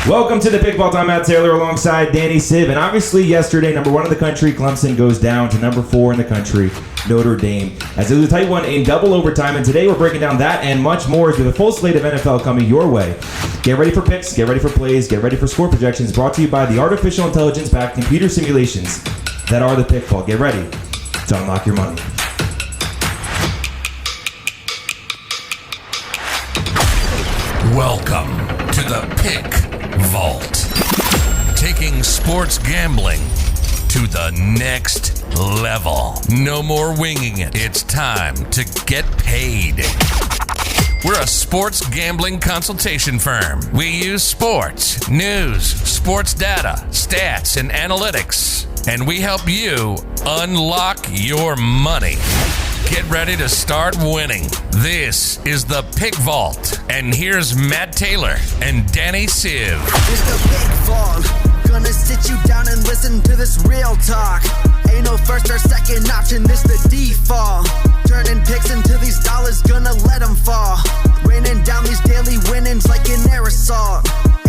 Welcome to the Pick Vault. I'm Matt Taylor alongside Danny Siv. And obviously yesterday, number 1 in the country, Clemson goes down to number 4 in the country, Notre Dame, as it was a tight one in double overtime. And today we're breaking down that and much more with a full slate of NFL coming your way. Get ready for picks, get ready for plays, get ready for score projections, brought to you by the artificial intelligence-backed computer simulations that are the Pick Vault. Get ready to unlock your money. Welcome to the Pick Vault. Taking sports gambling to the next level. No more winging it. It's time to get paid. We're a sports gambling consultation firm. We use sports, news, sports data, stats, and analytics. And we help you unlock your money. Get ready to start winning. This is the Pick Vault. And here's Matt Taylor and Danny Siv. It's the Pick Vault. Gonna sit you down and listen to this real talk. Ain't no first or second option, this the default. Turning picks into these dollars, gonna let them fall. Raining down these daily winnings like an aerosol.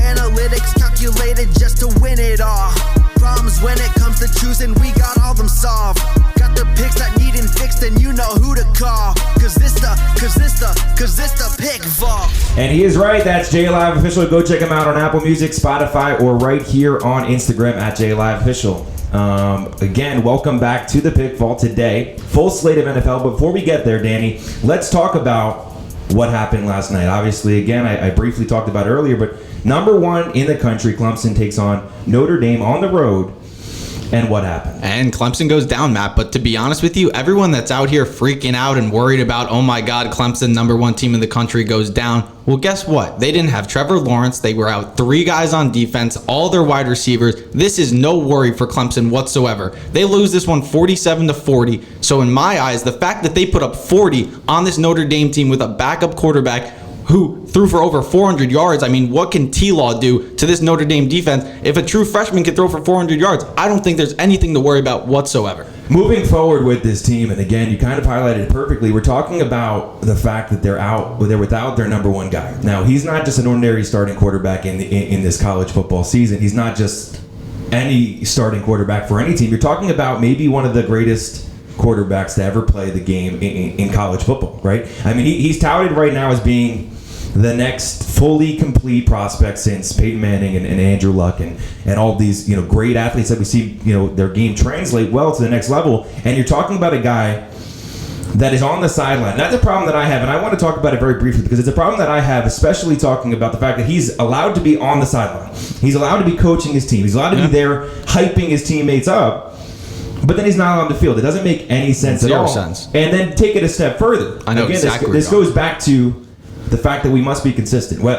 Analytics calculated just to win it all. Problems when it comes to choosing, we got all them solved. Got the picks that needin' fixed, and you know who to call. Cause this the Pick Vault. And he is right, that's JLive Official. Go check him out on Apple Music, Spotify, or right here on Instagram at JLive Official. Again, welcome back to the Pick Vault today. Full slate of NFL. Before we get there, Danny, let's talk about what happened last night. Obviously, again, I briefly talked about it earlier, but number 1 in the country, Clemson takes on Notre Dame on the road. And what happened? And Clemson goes down, Matt. But to be honest with you, everyone that's out here freaking out and worried about, oh my God, Clemson, number 1 team in the country, goes down. Well, guess what? They didn't have Trevor Lawrence. They were out 3 guys on defense, all their wide receivers. This is no worry for Clemson whatsoever. They lose this one 47-40. So in my eyes, the fact that they put up 40 on this Notre Dame team with a backup quarterback who threw for over 400 yards. I mean, what can T-Law do to this Notre Dame defense? If a true freshman can throw for 400 yards, I don't think there's anything to worry about whatsoever. Moving forward with this team, and again, you kind of highlighted it perfectly, we're talking about the fact that they're without their number 1 guy. Now, he's not just an ordinary starting quarterback in this college football season. He's not just any starting quarterback for any team. You're talking about maybe one of the greatest quarterbacks to ever play the game in college football, right? I mean, he's touted right now as being the next fully complete prospect since Peyton Manning and Andrew Luck and all these great athletes that we see their game translate well to the next level. And you're talking about a guy that is on the sideline. That's a problem that I have, and I want to talk about it very briefly because it's a problem that I have, especially talking about the fact that he's allowed to be on the sideline. He's allowed to be coaching his team. He's allowed to be there hyping his teammates up. But then he's not on the field. It doesn't make any sense at all. Sense. And then take it a step further. I know again, exactly. This goes back to the fact that we must be consistent. Well,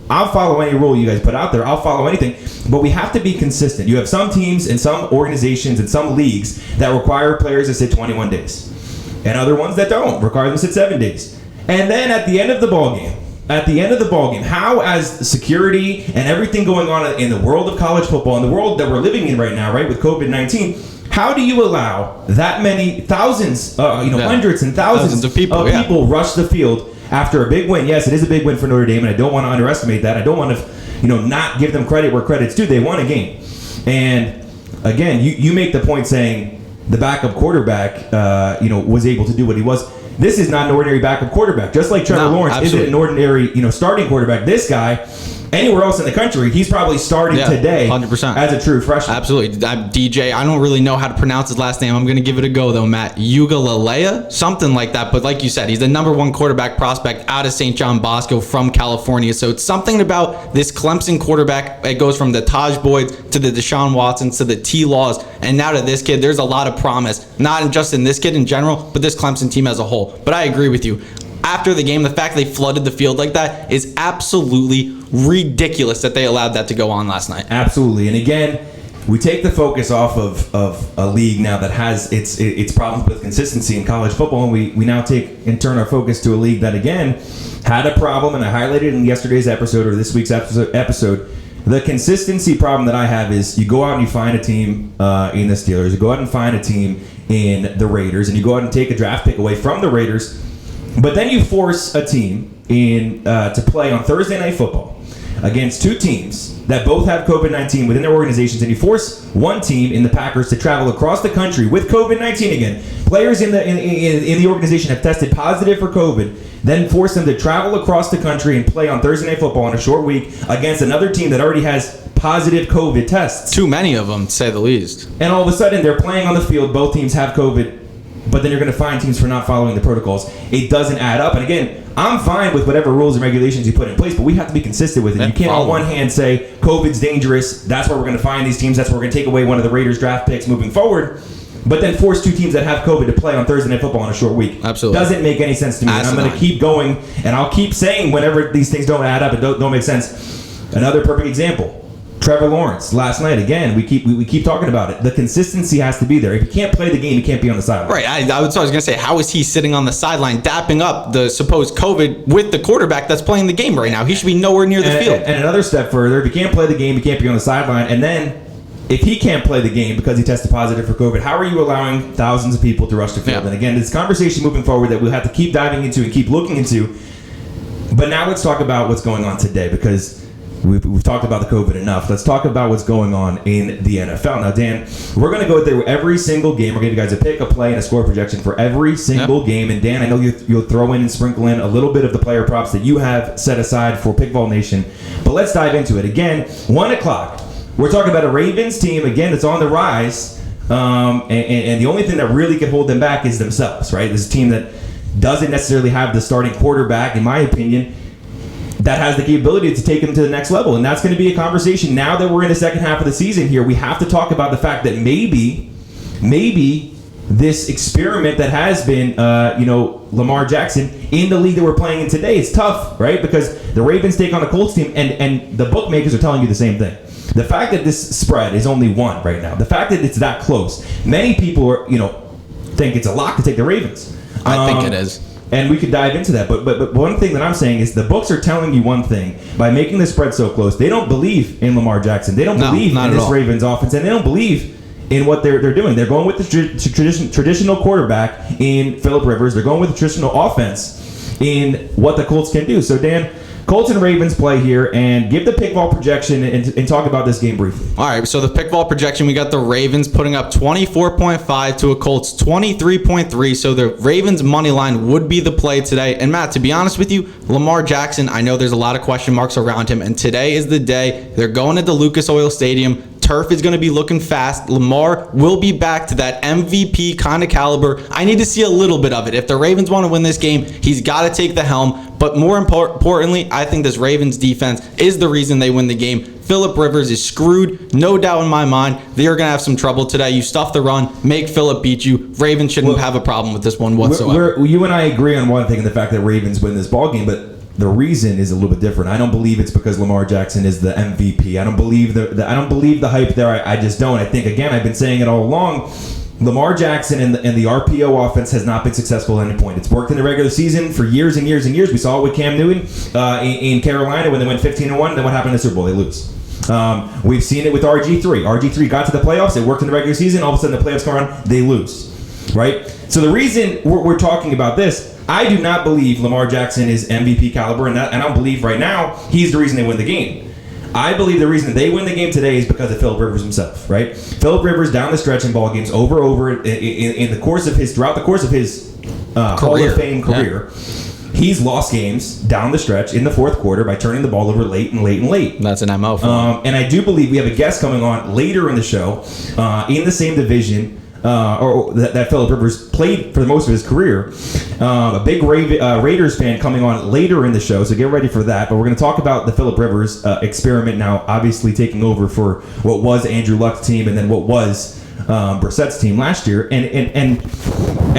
I'll follow any rule you guys put out there. I'll follow anything. But we have to be consistent. You have some teams and some organizations and some leagues that require players to sit 21 days. And other ones that don't, require them to sit 7 days. And then at the end of the ballgame, how as security and everything going on in the world of college football, in the world that we're living in right now, right, with COVID-19, how do you allow that many thousands, hundreds and thousands of people rush the field after a big win? Yes, it is a big win for Notre Dame, and I don't want to underestimate that. I don't want to, not give them credit where credit's due. They won a game. And again, you make the point saying the backup quarterback, was able to do what he was. This is not an ordinary backup quarterback. Just like Trevor Lawrence isn't an ordinary, starting quarterback. This guy, anywhere else in the country, he's probably starting today 100%. As a true freshman. Absolutely. DJ, I don't really know how to pronounce his last name. I'm going to give it a go, though, Matt. Ugalilea? Something like that. But like you said, he's the number 1 quarterback prospect out of St. John Bosco from California. So it's something about this Clemson quarterback. It goes from the Taj Boyds to the Deshaun Watsons to the T-Laws and now to this kid. There's a lot of promise, not just in this kid in general, but this Clemson team as a whole. But I agree with you. After the game, the fact they flooded the field like that is absolutely ridiculous that they allowed that to go on last night. Absolutely. And again, we take the focus off of a league now that has its problems with consistency in college football, and we now turn our focus to a league that, again, had a problem, and I highlighted in yesterday's episode or this week's episode. The consistency problem that I have is you go out and you find a team in the Steelers, you go out and find a team in the Raiders, and you go out and take a draft pick away from the Raiders, but then you force a team to play on Thursday Night Football against two teams that both have COVID-19 within their organizations, and you force one team in the Packers to travel across the country with COVID-19 again. Players in the organization have tested positive for COVID, then force them to travel across the country and play on Thursday Night Football in a short week against another team that already has positive COVID tests. Too many of them, to say the least. And all of a sudden, they're playing on the field. Both teams have COVID, but then you're going to find teams for not following the protocols. It doesn't add up. And again, I'm fine with whatever rules and regulations you put in place, but we have to be consistent with it. You can't on one hand say COVID's dangerous, that's where we're going to find these teams, that's where we're going to take away one of the Raiders draft picks moving forward, but then force two teams that have COVID to play on Thursday Night Football in a short week. Absolutely. Doesn't make any sense to me. And I'm going to keep going, and I'll keep saying whenever these things don't add up and don't make sense. Another perfect example. Trevor Lawrence, last night, again, we keep talking about it. The consistency has to be there. If you can't play the game, you can't be on the sideline. Right. I was going to say, how is he sitting on the sideline dapping up the supposed COVID with the quarterback that's playing the game right now? He should be nowhere near the field. And another step further, if you can't play the game, you can't be on the sideline. And then if he can't play the game because he tested positive for COVID, how are you allowing thousands of people to rush the field? Yeah. And again, this conversation moving forward that we'll have to keep diving into and keep looking into. But now let's talk about what's going on today, because we've talked about the COVID enough. Let's talk about what's going on in the NFL. Now, Dan, we're going to go through every single game. We're going to give you guys a pick, a play, and a score projection for every single game. And Dan, I know you'll throw in and sprinkle in a little bit of the player props that you have set aside for Pickball Nation. But let's dive into it. Again, 1 o'clock. We're talking about a Ravens team, again, that's on the rise. And the only thing that really could hold them back is themselves, right? This is a team that doesn't necessarily have the starting quarterback, in my opinion, that has the capability to take them to the next level. And that's going to be a conversation now that we're in the second half of the season here. We have to talk about the fact that maybe this experiment that has been, Lamar Jackson in the league that we're playing in today is tough, right? Because the Ravens take on a Colts team, and the bookmakers are telling you the same thing. The fact that this spread is only 1 right now, the fact that it's that close, many people are, think it's a lock to take the Ravens. I think it is. And we could dive into that. But one thing that I'm saying is the books are telling you one thing. By making the spread so close, they don't believe in Lamar Jackson. They don't believe in this Ravens offense. And they don't believe in what they're doing. They're going with the traditional quarterback in Phillip Rivers. They're going with the traditional offense in what the Colts can do. So, Dan, Colts and Ravens play here, and give the pickball projection and talk about this game briefly. All right, so the pickball projection, we got the Ravens putting up 24.5 to a Colts 23.3, so the Ravens money line would be the play today. And Matt, to be honest with you, Lamar Jackson, I know there's a lot of question marks around him, and today is the day. They're going into Lucas Oil Stadium. Turf is going to be looking fast. Lamar will be back to that MVP kind of caliber. I need to see a little bit of it. If the Ravens want to win this game, he's got to take the helm. But more importantly, I think this Ravens defense is the reason they win the game. Phillip Rivers is screwed, no doubt in my mind. They are going to have some trouble today. You stuff the run, make Phillip beat you. Ravens shouldn't have a problem with this one whatsoever. You and I agree on one thing, in the fact that Ravens win this ball game, but the reason is a little bit different. I don't believe it's because Lamar Jackson is the MVP. I don't believe the hype there. I just don't. I think, again, I've been saying it all along. Lamar Jackson and the RPO offense has not been successful at any point. It's worked in the regular season for years and years and years. We saw it with Cam Newton in Carolina when they went 15-1. Then what happened in the Super Bowl? They lose. We've seen it with RG3. RG3 got to the playoffs. It worked in the regular season. All of a sudden, the playoffs come around. They lose. Right? So the reason we're talking about this, I do not believe Lamar Jackson is MVP caliber, and I don't believe right now he's the reason they win the game. I believe the reason they win the game today is because of Phillip Rivers himself, right? Phillip Rivers down the stretch in ball games over in the course of his Hall of Fame career. Yeah. He's lost games down the stretch in the fourth quarter by turning the ball over late. That's an MO for him. And I do believe we have a guest coming on later in the show in the same division that Phillip Rivers played for most of his career. A big Raiders fan coming on later in the show, so get ready for that. But we're going to talk about the Phillip Rivers experiment now, obviously taking over for what was Andrew Luck's team and then what was Brissett's team last year. And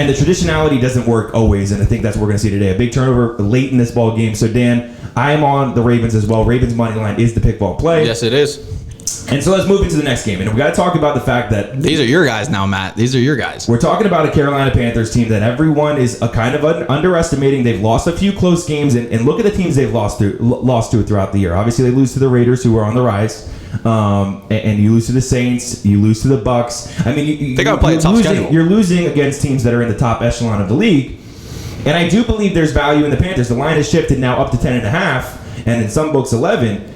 the traditionality doesn't work always, and I think that's what we're going to see today. A big turnover late in this ball game. So, Dan, I am on the Ravens as well. Ravens money line is the pickball play. Yes, it is. And so let's move into the next game. And we got to talk about the fact that these are your guys now, Matt. These are your guys. We're talking about a Carolina Panthers team that everyone is kind of underestimating. They've lost a few close games, and look at the teams they've lost to throughout the year. Obviously, they lose to the Raiders, who are on the rise. And you lose to the Saints. You lose to the Bucks. I mean, they got to play a tough schedule. You're losing against teams that are in the top echelon of the league. And I do believe there's value in the Panthers. The line has shifted now up to 10.5, and in some books 11.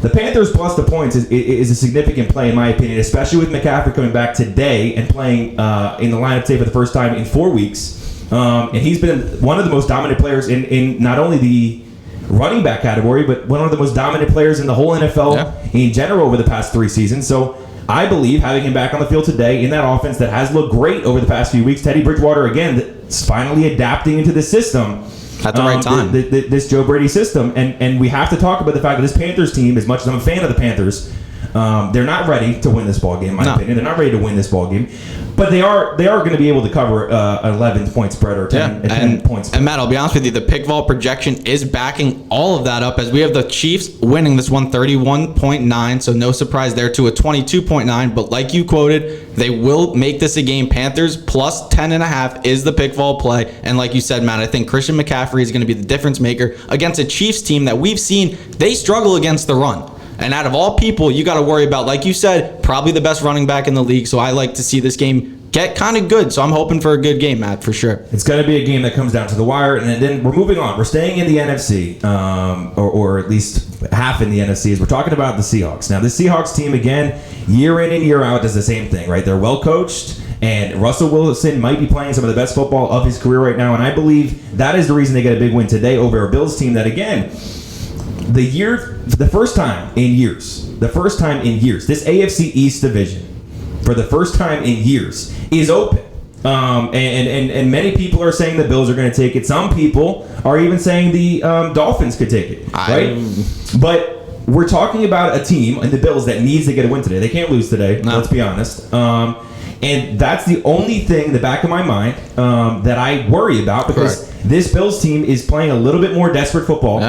the Panthers plus the points is a significant play in my opinion, especially with McCaffrey coming back today and playing in the lineup today for the first time in 4 weeks. And he's been one of the most dominant players in not only the running back category, but one of the most dominant players in the whole NFL in general over the past 3 seasons. So I believe having him back on the field today in that offense that has looked great over the past few weeks, Teddy Bridgewater again is finally adapting into the system. At the right time. This Joe Brady system. And we have to talk about the fact that this Panthers team, as much as I'm a fan of the Panthers, they're not ready to win this ball game, in my opinion. They're not ready to win this ball game. But they are going to be able to cover an 11-point spread or 10 points. And Matt, I'll be honest with you, the pick vault projection is backing all of that up as we have the Chiefs winning this one 31.9, so no surprise there to a 22.9. But like you quoted, they will make this a game. Panthers plus 10.5 is the pick vault play. And like you said, Matt, I think Christian McCaffrey is going to be the difference maker against a Chiefs team that we've seen, they struggle against the run. And out of all people, you got to worry about, like you said, probably the best running back in the league. So I like to see this game get kind of good. So I'm hoping for a good game, Matt, for sure. It's going to be a game that comes down to the wire. And then we're moving on. We're staying in the NFC, or at least half in the NFC, as we're talking about the Seahawks. Now, the Seahawks team, again, year in and year out, does the same thing, right? They're well coached. And Russell Wilson might be playing some of the best football of his career right now. And I believe that is the reason they get a big win today over a Bills team that, again, the first time in years, this AFC East division, for the first time in years, is open. And many people are saying the Bills are going to take it. Some people are even saying the Dolphins could take it, right? But we're talking about a team in the Bills that needs to get a win today. They can't lose today, let's be honest. And that's the only thing in the back of my mind that I worry about, because this Bills team is playing a little bit more desperate football.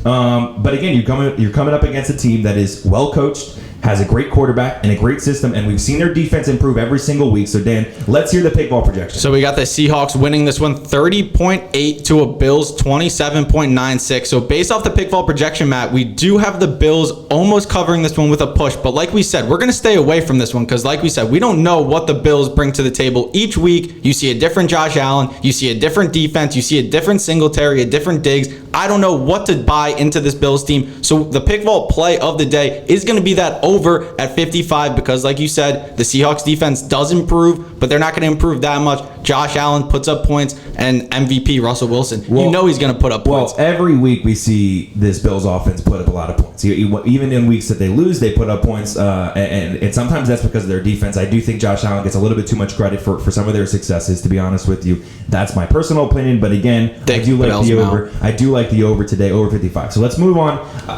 But again, you're coming up against a team that is well coached, has a great quarterback and a great system, and we've seen their defense improve every single week. So Dan, let's hear the pick ball projection. So we got the Seahawks winning this one 30.8 to a Bills 27.96. So based off the pick ball projection, Matt, we do have the Bills almost covering this one with a push. But like we said, we're going to stay away from this one because like we said, we don't know what the Bills bring to the table. Each week, you see a different Josh Allen, you see a different defense, you see a different Singletary, a different Diggs. I don't know what to buy into this Bills team. So the pick vault play of the day is going to be that over at 55 because, like you said, the Seahawks defense does improve, but they're not going to improve that much. Josh Allen puts up points, and MVP Russell Wilson, you know he's going to put up points. Well, every week we see this Bills offense put up a lot of points. Even in weeks that they lose, they put up points, and sometimes that's because of their defense. I do think Josh Allen gets a little bit too much credit for some of their successes, to be honest with you. That's my personal opinion, but again, I do like the over. I do like the over today, over 55. So let's move on.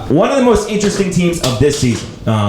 One of the most interesting teams of this season,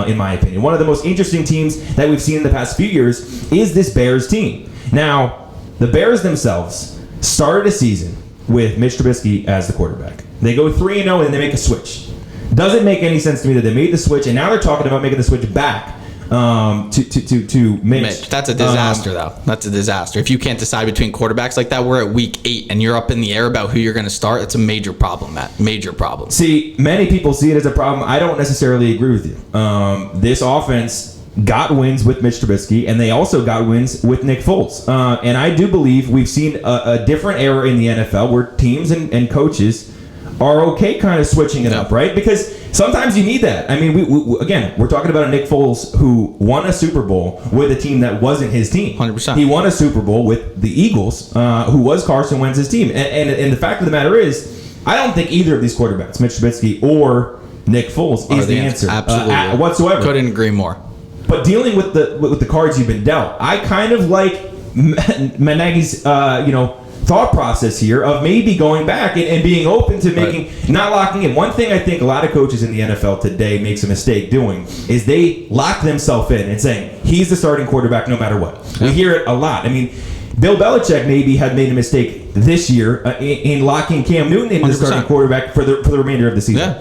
in my opinion, one of the most interesting teams that we've seen in the past few years is this Bears team. Now, the Bears themselves started a season with Mitch Trubisky as the quarterback. They go 3-0 and they make a switch. Doesn't make any sense to me that they made the switch, and now they're talking about making the switch back to Mitch. That's a disaster, though. That's a disaster. If you can't decide between quarterbacks like that, we're at week 8 and you're up in the air about who you're going to start. It's a major problem, Matt. Major problem. See, many people see it as a problem. I don't necessarily agree with you. This offense got wins with Mitch Trubisky, and they also got wins with Nick Foles. And I do believe we've seen a different era in the NFL where teams and coaches are okay kind of switching it up, right? Because sometimes you need that. I mean, we're talking about a Nick Foles who won a Super Bowl with a team that wasn't his team. 100%. He won a Super Bowl with the Eagles, who was Carson Wentz's team. And the fact of the matter is, I don't think either of these quarterbacks, Mitch Trubisky or Nick Foles, is the answer. Absolutely. Whatsoever. Couldn't agree more. But dealing with the cards you've been dealt, I kind of like Nagy's thought process here of maybe going back and being open to not locking in. One thing I think a lot of coaches in the NFL today makes a mistake doing is they lock themselves in and saying he's the starting quarterback no matter what. We hear it a lot. I mean, Bill Belichick maybe had made a mistake this year in locking Cam Newton in the starting quarterback for the remainder of the season.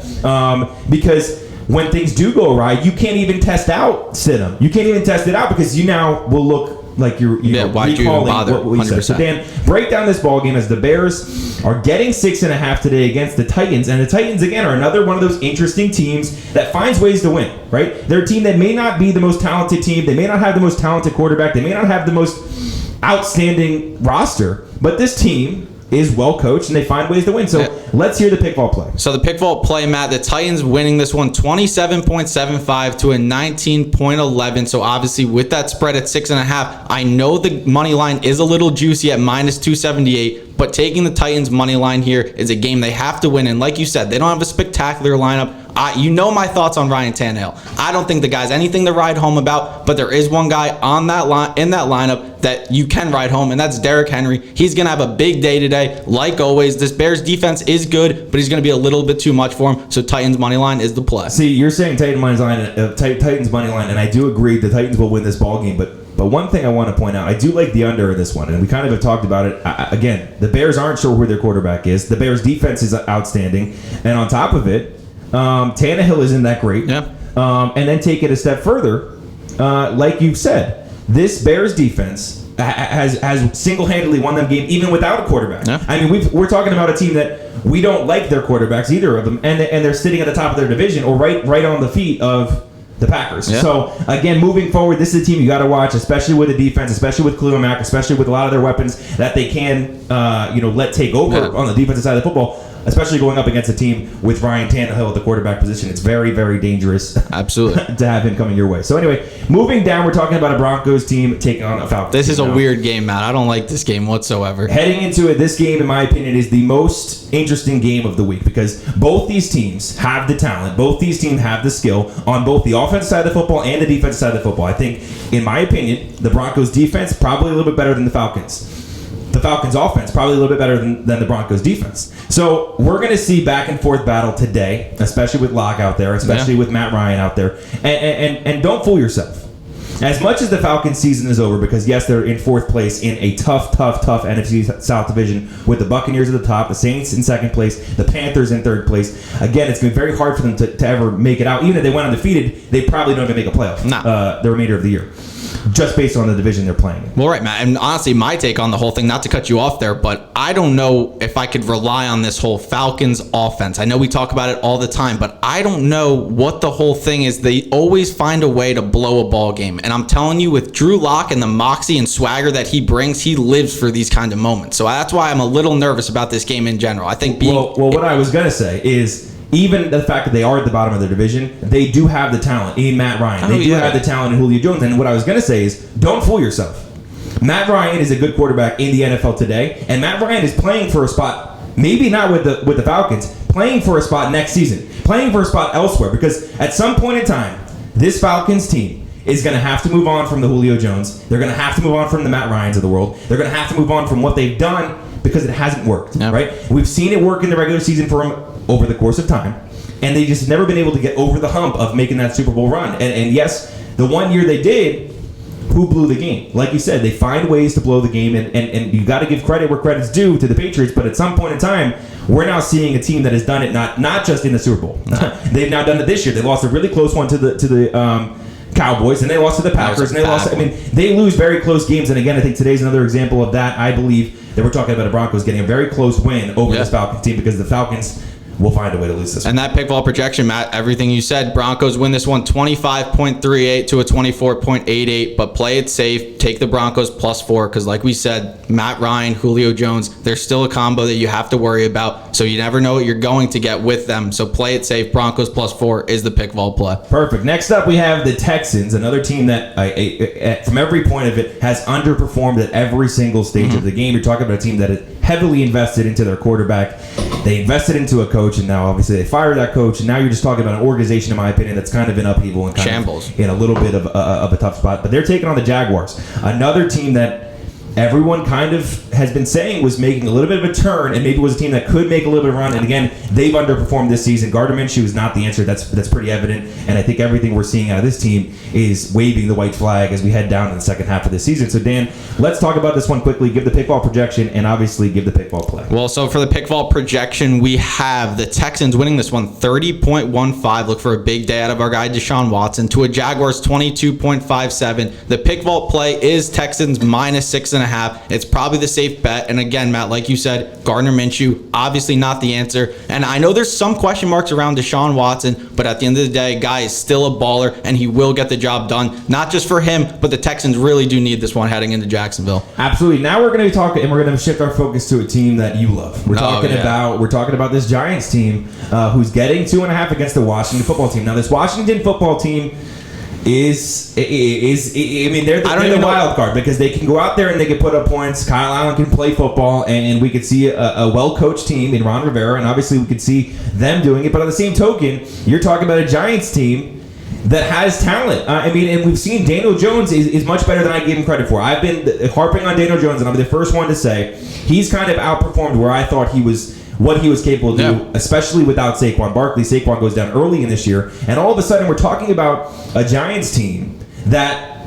Because when things do go awry, you can't even test out Stidham. You can't even test it out because you now will look like you're why'd you even bother? What we said. So Dan, break down this ball game as the Bears are getting 6.5 today against the Titans, and the Titans again are another one of those interesting teams that finds ways to win. Right? They're a team that may not be the most talented team. They may not have the most talented quarterback. They may not have the most outstanding roster, but this team is well coached, and they find ways to win. So let's hear the pick vault play. So the pick vault play, Matt, the Titans winning this one 27.75 to a 19.11. So obviously with that spread at 6.5, I know the money line is a little juicy at minus 278, but taking the Titans money line here is a game they have to win. And like you said, they don't have a spectacular lineup. You know my thoughts on Ryan Tannehill. I don't think the guy's anything to ride home about, but there is one guy on that line in that lineup that you can ride home, and that's Derek Henry. He's going to have a big day today. Like always, this Bears defense is good, but he's going to be a little bit too much for him. So Titans money line is the play. See, you're saying Titans money line, and I do agree the Titans will win this ball game, but one thing I want to point out, I do like the under in this one, and we kind of have talked about it. Again, the Bears aren't sure who their quarterback is. The Bears defense is outstanding, and on top of it, Tannehill isn't that great. Yeah. And then take it a step further, like you've said, this Bears defense has single-handedly won them game even without a quarterback. Yeah. I mean, we're talking about a team that we don't like their quarterbacks, either of them, and they're sitting at the top of their division or right on the feet of the Packers. Yeah. So, again, moving forward, this is a team you got to watch, especially with the defense, especially with Khalil Mack, especially with a lot of their weapons that they can let take over on the defensive side of the football, especially going up against a team with Ryan Tannehill at the quarterback position. It's very, very dangerous Absolutely. to have him coming your way. So, anyway, moving down, we're talking about a Broncos team taking on a Falcons This team is a now. weird game, Matt. I don't like this game whatsoever. Heading into it, this game, in my opinion, is the most interesting game of the week because both these teams have the talent. Both these teams have the skill on both the offensive side of the football and the defensive side of the football. I think, in my opinion, the Broncos defense probably a little bit better than the Falcons. The Falcons offense probably a little bit better than the Broncos defense. So we're going to see back and forth battle today, especially with Locke out there, especially with Matt Ryan out there. And don't fool yourself. As much as the Falcons season is over, because yes, they're in fourth place in a tough NFC South division with the Buccaneers at the top, the Saints in second place, the Panthers in third place. Again, it's going to be very hard for them to ever make it out. Even if they went undefeated, they probably don't even make a playoff the remainder of the year, just based on the division they're playing in. Well, right, Matt. And honestly, my take on the whole thing, not to cut you off there, but I don't know if I could rely on this whole Falcons offense. I know we talk about it all the time, but I don't know what the whole thing is. They always find a way to blow a ball game. And I'm telling you, with Drew Lock and the moxie and swagger that he brings, he lives for these kind of moments. So that's why I'm a little nervous about this game in general. I think Well, what I was going to say is, even the fact that they are at the bottom of their division, they do have the talent in Matt Ryan. They do have the talent in Julio Jones. And what I was going to say is, don't fool yourself. Matt Ryan is a good quarterback in the NFL today, and Matt Ryan is playing for a spot, maybe not with the Falcons, playing for a spot next season, playing for a spot elsewhere, because at some point in time, this Falcons team is going to have to move on from the Julio Jones. They're going to have to move on from the Matt Ryans of the world. They're going to have to move on from what they've done because it hasn't worked, right? We've seen it work in the regular season for them over the course of time, and they just never been able to get over the hump of making that Super Bowl run. And yes, the one year they did, who blew the game? Like you said, they find ways to blow the game, and you got to give credit where credit's due to the Patriots, but at some point in time, we're now seeing a team that has done it not just in the Super Bowl. They've now done it this year. They lost a really close one to the Cowboys, and they lost to the Packers, and they lost. I mean, they lose very close games, and again, I think today's another example of that. I believe that we're talking about the Broncos getting a very close win over this Falcons team, because the Falcons will find a way to lose this one. And that pick ball projection, Matt, everything you said, Broncos win this one 25.38 to a 24.88, but play it safe. Take the Broncos +4, because like we said, Matt Ryan, Julio Jones, they're still a combo that you have to worry about, so you never know what you're going to get with them. So play it safe. Broncos +4 is the pick ball play. Perfect. Next up, we have the Texans, another team that, from every point of it, has underperformed at every single stage of the game. You're talking about a team that is heavily invested into their quarterback. They invested into a coach, and now obviously they fired that coach, and now you're just talking about an organization, in my opinion, that's kind of in upheaval and kind shambles, of in a little bit of a tough spot. But they're taking on the Jaguars, another team that everyone kind of has been saying was making a little bit of a turn, and maybe was a team that could make a little bit of a run. And again, they've underperformed this season. Gardner Minshew is not the answer. That's pretty evident. And I think everything we're seeing out of this team is waving the white flag as we head down in the second half of the season. So Dan, let's talk about this one quickly. Give the pick ball projection, and obviously give the pick ball play. Well, so for the pick ball projection, we have the Texans winning this one 30.15. Look for a big day out of our guy Deshaun Watson, to a Jaguars 22.57. The pick vault play is Texans -6.5. 2.5. It's probably the safe bet. And again, Matt, like you said, Gardner Minshew, obviously not the answer. And I know there's some question marks around Deshaun Watson, but at the end of the day, guy is still a baller, and he will get the job done. Not just for him, but the Texans really do need this one heading into Jacksonville. Absolutely. Now we're going to be talking, and we're going to shift our focus to a team that you love. We're talking about this Giants team who's getting 2.5 against the Washington football team. Now, this Washington football team is they're the wild card because they can go out there and they can put up points. Kyle Allen can play football, and we could see a well-coached team in Ron Rivera, and obviously we could see them doing it. But on the same token, you're talking about a Giants team that has talent. And we've seen Daniel Jones is much better than I gave him credit for. I've been harping on Daniel Jones, and I'll be the first one to say he's kind of outperformed where I thought what he was capable of doing, especially without Saquon Barkley. Saquon goes down early in this year, and all of a sudden we're talking about a Giants team that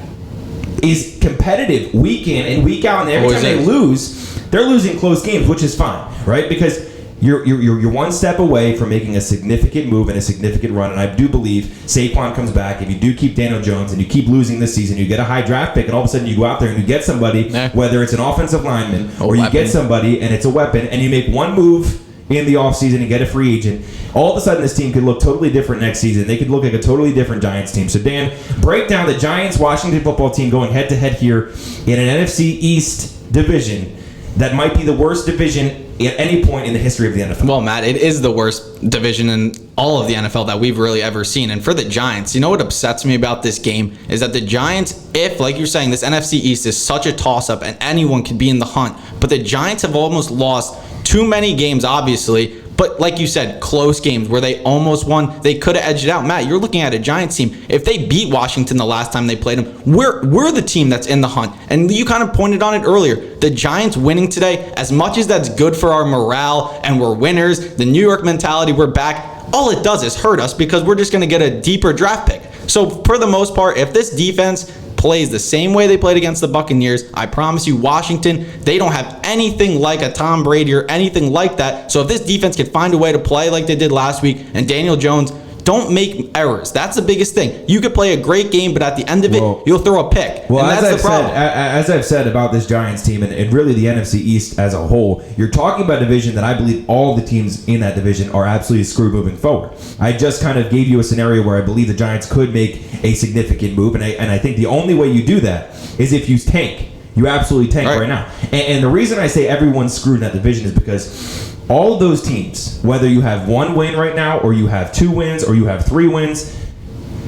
is competitive week in and week out, and every time they lose, they're losing close games, which is fine, right? Because you're one step away from making a significant move and a significant run, and I do believe Saquon comes back. If you do keep Daniel Jones and you keep losing this season, you get a high draft pick, and all of a sudden you go out there and you get somebody, whether it's an offensive lineman or you get somebody and it's a weapon, and you make one move in the offseason and get a free agent, all of a sudden this team could look totally different next season. They could look like a totally different Giants team. So Dan, break down the Giants-Washington football team going head-to-head here in an NFC East division that might be the worst division at any point in the history of the NFL. Well, Matt, it is the worst division in all of the NFL that we've really ever seen. And for the Giants, you know what upsets me about this game is that the Giants, if, like you're saying, this NFC East is such a toss-up and anyone could be in the hunt, but the Giants have almost lost too many games, obviously, but like you said, close games where they almost won. They could have edged it out. Matt, you're looking at a Giants team. If they beat Washington the last time they played them, we're the team that's in the hunt. And you kind of pointed on it earlier. The Giants winning today, as much as that's good for our morale and we're winners, the New York mentality, we're back, all it does is hurt us because we're just going to get a deeper draft pick. So for the most part, if this defense plays the same way they played against the Buccaneers, I promise you, Washington, they don't have anything like a Tom Brady or anything like that. So if this defense can find a way to play like they did last week, and Daniel Jones, don't make errors. That's the biggest thing. You could play a great game, but at the end of it, you'll throw a pick. Well, and that's the problem. As I've said about this Giants team and really the NFC East as a whole, you're talking about a division that I believe all the teams in that division are absolutely screwed moving forward. I just kind of gave you a scenario where I believe the Giants could make a significant move, and I think the only way you do that is if you tank. You absolutely tank right now. And the reason I say everyone's screwed in that division is because all of those teams, whether you have one win right now or you have 2 wins or you have 3 wins,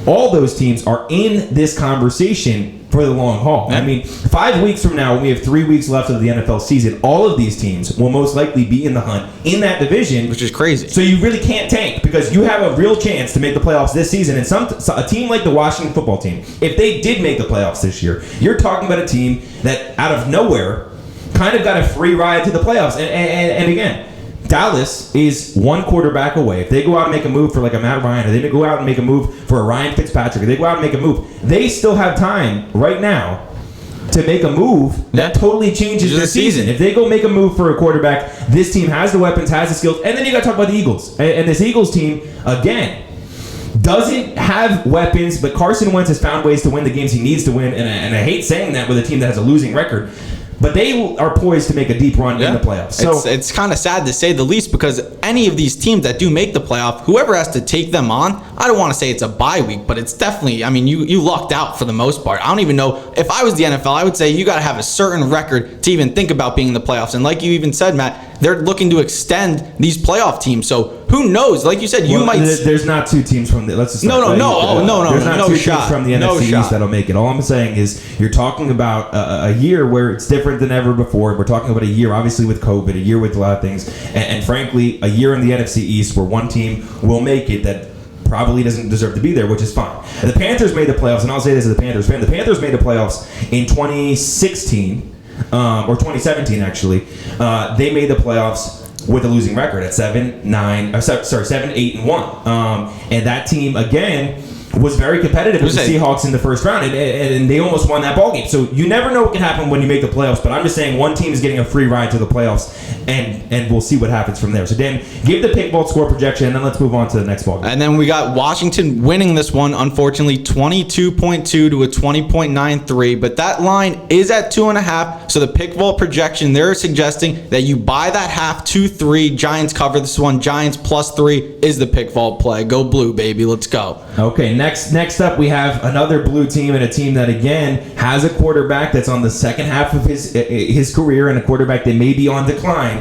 all those teams are in this conversation for the long haul. I mean, 5 weeks from now, when we have 3 weeks left of the NFL season, all of these teams will most likely be in the hunt in that division. Which is crazy. So you really can't tank because you have a real chance to make the playoffs this season. And a team like the Washington football team, if they did make the playoffs this year, you're talking about a team that out of nowhere kind of got a free ride to the playoffs. And again, Dallas is one quarterback away. If they go out and make a move for like a Matt Ryan, or they go out and make a move for a Ryan Fitzpatrick, or they go out and make a move, they still have time right now to make a move that totally changes their season. If they go make a move for a quarterback, this team has the weapons, has the skills, and then you got to talk about the Eagles. And this Eagles team, again, doesn't have weapons, but Carson Wentz has found ways to win the games he needs to win, and I hate saying that with a team that has a losing record. But they are poised to make a deep run in the playoffs. So it's kind of sad to say the least because any of these teams that do make the playoff, whoever has to take them on, I don't want to say it's a bye week, but it's definitely, I mean, you lucked out for the most part. I don't even know, if I was the NFL, I would say you got to have a certain record to even think about being in the playoffs. And like you even said, Matt, they're looking to extend these playoff teams. So who knows? Like you said, you might. There's not 2 teams from the. Let's just no. There's not 2 shot teams from the NFC East that'll make it. All I'm saying is you're talking about a year where it's different than ever before. We're talking about a year, obviously with COVID, a year with a lot of things, and frankly, a year in the NFC East where one team will make it that probably doesn't deserve to be there, which is fine. And the Panthers made the playoffs, and I'll say this as a Panthers fan: the Panthers made the playoffs in 2016. Or 2017 actually, they made the playoffs with a losing record at 7-8-1, and that team again was very competitive with the Seahawks in the first round, and they almost won that ballgame. So you never know what can happen when you make the playoffs, but I'm just saying one team is getting a free ride to the playoffs, and we'll see what happens from there. So Dan, give the pick vault score projection, and then let's move on to the next ballgame. And then we got Washington winning this one, unfortunately, 22.2 to a 20.93, but that line is at 2.5, so the pick vault projection, they're suggesting that you buy that half 2-3, Giants cover this one, Giants +3 is the pick vault play. Go blue, baby, let's go. Okay, next up we have another blue team, and a team that again has a quarterback that's on the second half of his career, and a quarterback that may be on decline.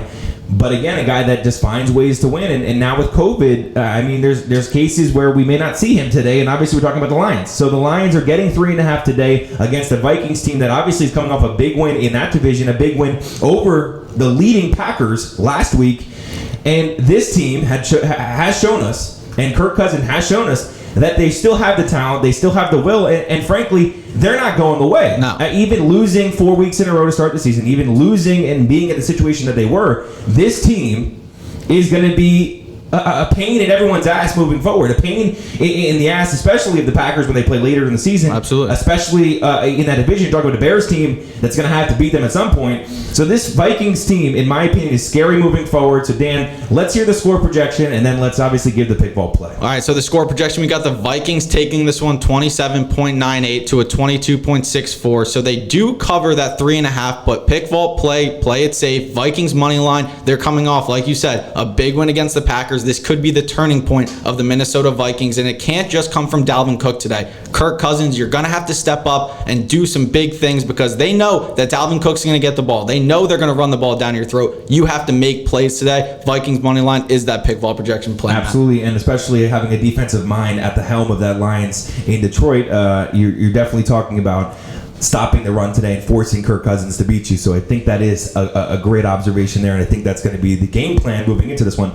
But again, a guy that just finds ways to win. And now with COVID, there's cases where we may not see him today. And obviously, we're talking about the Lions. So the Lions are getting 3.5 today against the Vikings team that obviously is coming off a big win in that division, a big win over the leading Packers last week. And this team has shown us, and Kirk Cousins has shown us, that they still have the talent, they still have the will, and frankly, they're not going away. No. Even losing 4 weeks in a row to start the season, even losing and being in the situation that they were, this team is going to be a pain in everyone's ass moving forward. A pain in the ass, especially of the Packers when they play later in the season. Absolutely. Especially in that division. You're talking about the Bears team that's going to have to beat them at some point. So this Vikings team, in my opinion, is scary moving forward. So Dan, let's hear the score projection, and then let's obviously give the pick vault play. All right, so the score projection, we got the Vikings taking this one 27.98 to a 22.64. So they do cover that 3.5, but pick vault play it safe. Vikings money line, they're coming off, like you said, a big win against the Packers. This could be the turning point of the Minnesota Vikings, and it can't just come from Dalvin Cook today. Kirk Cousins, you're going to have to step up and do some big things because they know that Dalvin Cook's going to get the ball. They know they're going to run the ball down your throat. You have to make plays today. Vikings money line is that pick vault projection play. Absolutely, and especially having a defensive mind at the helm of that Lions in Detroit, you're definitely talking about stopping the run today and forcing Kirk Cousins to beat you. So I think that is a great observation there, and I think that's going to be the game plan moving into this one.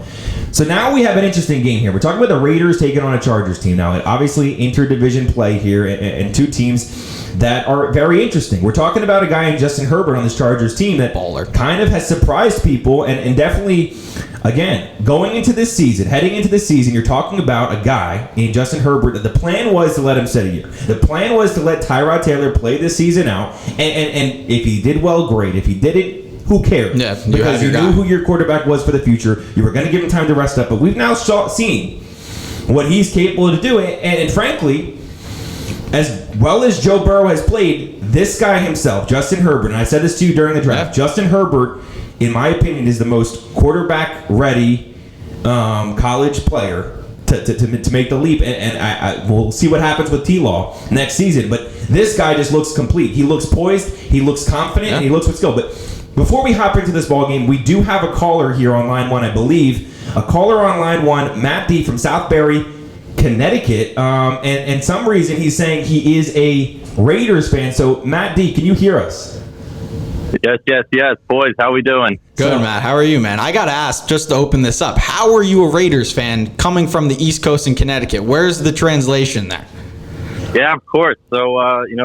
So now we have an interesting game here. We're talking about the Raiders taking on a Chargers team. Now, obviously, interdivision play here, and two teams that are very interesting. We're talking about a guy in Justin Herbert on this Chargers team that kind of has surprised people, and definitely, again, heading into this season, you're talking about a guy in Justin Herbert that the plan was to let him sit a year. The plan was to let Tyrod Taylor play this season out, and if he did well, great. If he didn't, who cared? Yeah, because you knew who your quarterback was for the future. You were going to give him time to rest up, but we've now seen what he's capable of doing, and frankly, as well as Joe Burrow has played, this guy himself, Justin Herbert, and I said this to you during the draft, Justin Herbert, in my opinion, is the most quarterback-ready college player to make the leap, and we'll see what happens with T-Law next season, but this guy just looks complete. He looks poised, he looks confident, and he looks with skill. But before we hop into this ballgame, we do have a caller here on line one, I believe. A caller on line one, Matt D. from Southbury, Connecticut, and some reason he's saying he is a Raiders fan. So, Matt D., can you hear us? Yes. Boys, how we doing? Good, Matt. How are you, man? I got to ask, just to open this up, how are you a Raiders fan coming from the East Coast in Connecticut? Where's the translation there? Yeah, of course. So,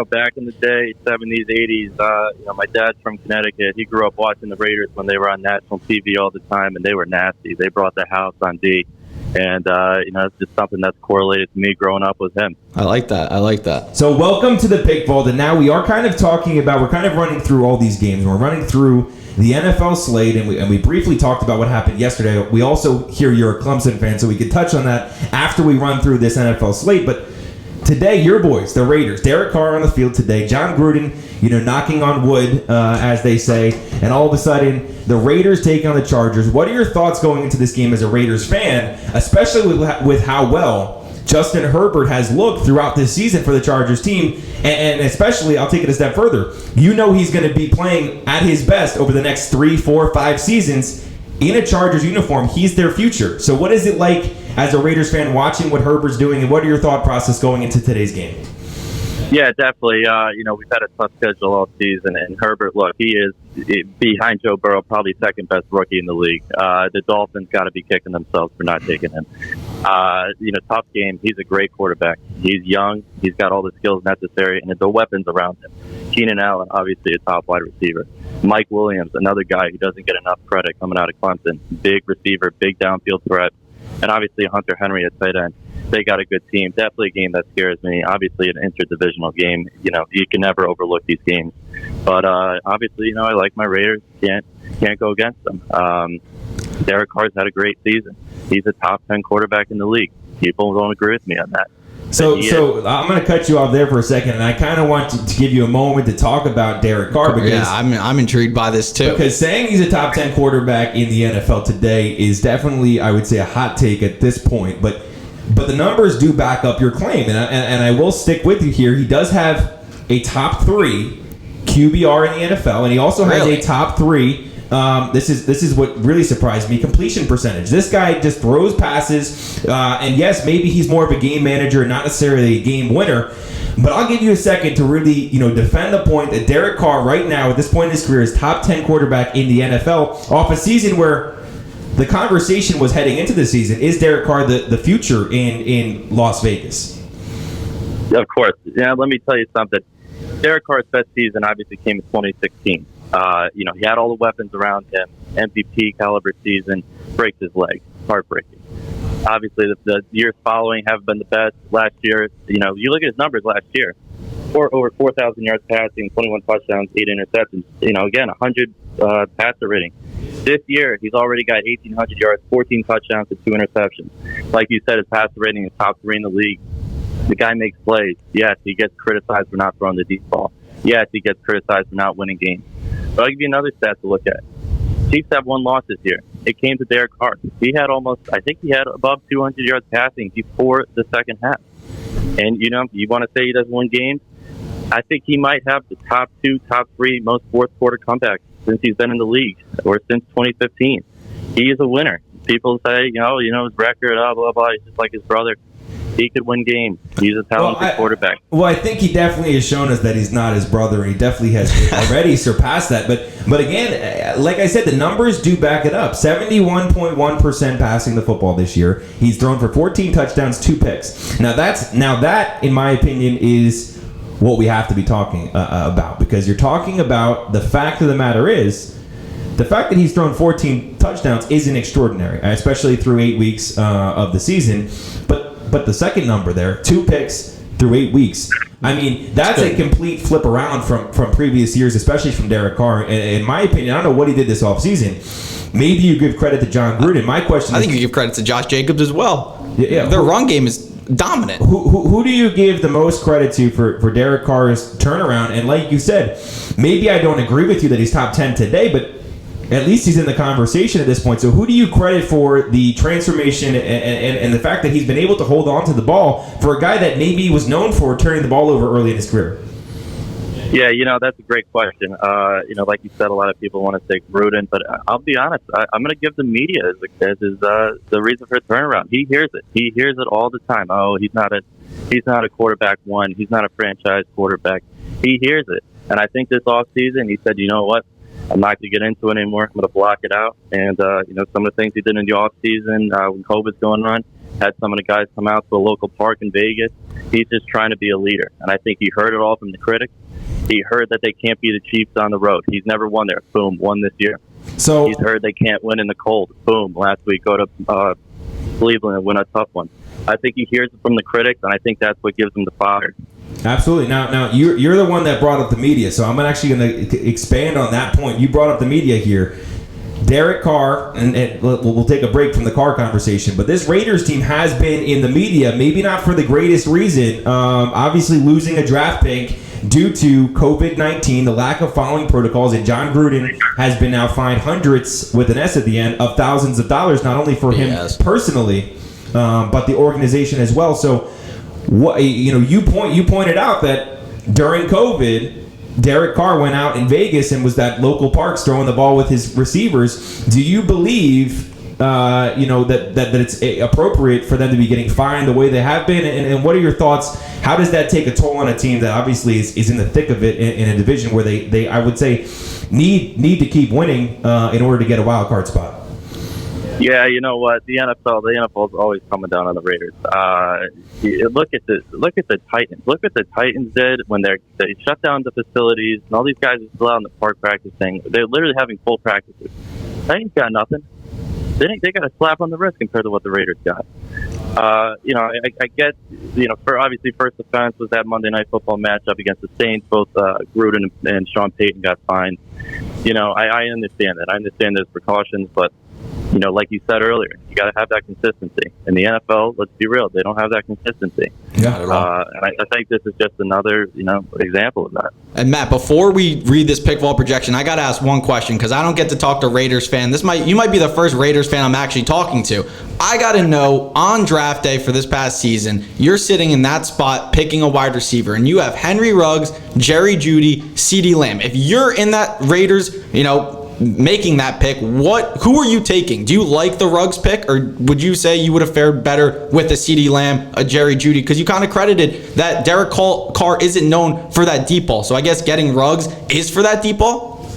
back in the day, 70s, 80s, my dad's from Connecticut. He grew up watching the Raiders when they were on national TV all the time, and they were nasty. They brought the house on D. And, it's just something that's correlated to me growing up with him. I like that. So welcome to the Pick Vault. And now we are kind of we're kind of running through all these games. We're running through the NFL slate, and we briefly talked about what happened yesterday. We also hear you're a Clemson fan, so we could touch on that after we run through this NFL slate. But today, your boys, the Raiders, Derek Carr on the field today, John Gruden, knocking on wood, as they say, and all of a sudden, the Raiders taking on the Chargers. What are your thoughts going into this game as a Raiders fan, especially with how well Justin Herbert has looked throughout this season for the Chargers team, and especially, I'll take it a step further, he's going to be playing at his best over the next 3, 4, 5 seasons in a Chargers uniform. He's their future. So what is it like as a Raiders fan watching what Herbert's doing, and what are your thought process going into today's game? Yeah, definitely. We've had a tough schedule all season, and Herbert, look, he is behind Joe Burrow, probably second best rookie in the league. The Dolphins got to be kicking themselves for not taking him. Tough game. He's a great quarterback. He's young. He's got all the skills necessary, and the weapons around him. Keenan Allen, obviously a top wide receiver. Mike Williams, another guy who doesn't get enough credit coming out of Clemson. Big receiver, big downfield threat. And obviously Hunter Henry at tight end. they got a good team. Definitely a game that scares me. Obviously, an interdivisional game. You can never overlook these games. But obviously, I like my Raiders. Can't go against them. Derek Carr's had a great season. He's a top 10 quarterback in the league. People don't agree with me on that. So I'm going to cut you off there for a second, and I kind of want to give you a moment to talk about Derek Carr because I'm intrigued by this too. Because saying he's a top 10 quarterback in the NFL today is definitely, I would say, a hot take at this point. But the numbers do back up your claim, and I will stick with you here. He does have a top 3 QBR in the NFL, and he also has a top 3. This is what really surprised me. Completion percentage. This guy just throws passes, and yes, maybe he's more of a game manager, not necessarily a game winner. But I'll give you a second to really, defend the point that Derek Carr, right now at this point in his career, is top 10 quarterback in the NFL off a season where the conversation was heading into the season. Is Derek Carr the future in Las Vegas? Of course. Yeah. Let me tell you something. Derek Carr's best season obviously came in 2016. He had all the weapons around him. MVP caliber season, breaks his leg, heartbreaking. Obviously, the years following haven't been the best. Last year, you look at his numbers last year: over 4,000 yards passing, 21 touchdowns, 8 interceptions. Again, 100 passer rating. This year, he's already got 1,800 yards, 14 touchdowns, and 2 interceptions. Like you said, his passer rating is top 3 in the league. The guy makes plays. Yes, he gets criticized for not throwing the deep ball. Yes, he gets criticized for not winning games. But I'll give you another stat to look at. Chiefs have 1 loss this year. It came to Derek Carr. He had above 200 yards passing before the second half. And, you want to say he doesn't win games? I think he might have the top 2, top 3 most fourth quarter comebacks since he's been in the league, or since 2015. He is a winner. People say, his record, blah, blah, blah. He's just like his brother. He could win games. He's a talented quarterback. Well, I think he definitely has shown us that he's not his brother, and he definitely has already surpassed that. But again, like I said, the numbers do back it up. 71.1% passing the football this year. He's thrown for 14 touchdowns, 2 picks. Now that, in my opinion, is what we have to be talking about, because you're talking about the fact of the matter is, the fact that he's thrown 14 touchdowns isn't extraordinary, especially through 8 weeks of the season. But the second number there, 2 picks through 8 weeks. I mean, that's a complete flip around from previous years, especially from Derek Carr. In my opinion, I don't know what he did this offseason. Maybe you give credit to John Gruden. My question is, I think you give credit to Josh Jacobs as well. Yeah, their run game is dominant. Who do you give the most credit to for Derek Carr's turnaround? And like you said, maybe I don't agree with you that he's top 10 today, but at least he's in the conversation at this point. So who do you credit for the transformation and the fact that he's been able to hold on to the ball for a guy that maybe was known for turning the ball over early in his career? Yeah, that's a great question. Like you said, a lot of people want to say Gruden, but I'll be honest. I'm going to give the media as the reason for a turnaround. He hears it. He hears it all the time. Oh, he's not a quarterback one. He's not a franchise quarterback. He hears it. And I think this offseason, he said, you know what? I'm not going to get into it anymore. I'm going to block it out. And, some of the things he did in the offseason when COVID's going on, had some of the guys come out to a local park in Vegas. He's just trying to be a leader. And I think he heard it all from the critics. He heard that they can't be the Chiefs on the road. He's never won there. Boom, won this year. So he's heard they can't win in the cold. Boom, last week go to Cleveland and win a tough one. I think he hears it from the critics, and I think that's what gives him the fire. Absolutely. Now you're the one that brought up the media, so I'm actually going to expand on that point. You brought up the media here. Derek Carr, and we'll take a break from the Carr conversation, but this Raiders team has been in the media, maybe not for the greatest reason. Obviously losing a draft pick due to COVID-19, the lack of following protocols, and John Gruden has been now fined hundreds, with an S at the end, of thousands of dollars, not only for him personally, but the organization as well. So, you pointed out that during COVID, Derek Carr went out in Vegas and was at local parks throwing the ball with his receivers. Do you believe, that it's appropriate for them to be getting fined the way they have been? And what are your thoughts? How does that take a toll on a team that obviously is in the thick of it in a division where they I would say need to keep winning in order to get a wild card spot? Yeah, you know what? The NFL is always coming down on the Raiders. Look at the Titans. Look what the Titans did when they shut down the facilities, and all these guys are still out in the park practicing. They're literally having full practices. Titans got nothing. They got a slap on the wrist compared to what the Raiders got. I get, for obviously first offense was that Monday Night Football matchup against the Saints. Both Gruden and Sean Payton got fined. I understand that. I understand there's precautions, but like you said earlier, you got to have that consistency. In the NFL, let's be real, they don't have that consistency. Yeah, at all. And I think this is just another, example of that. And Matt, before we read this pick vault projection, I got to ask one question because I don't get to talk to Raiders fan. You might be the first Raiders fan I'm actually talking to. I got to know, on draft day for this past season, you're sitting in that spot picking a wide receiver, and you have Henry Ruggs, Jerry Jeudy, CeeDee Lamb. If you're in that Raiders, making that pick, who are you taking? Do you like the Ruggs pick, or would you say you would have fared better with a CeeDee Lamb, a Jerry Jeudy? Because you kind of credited that Derek Carr isn't known for that deep ball, so I guess getting Ruggs is for that deep ball?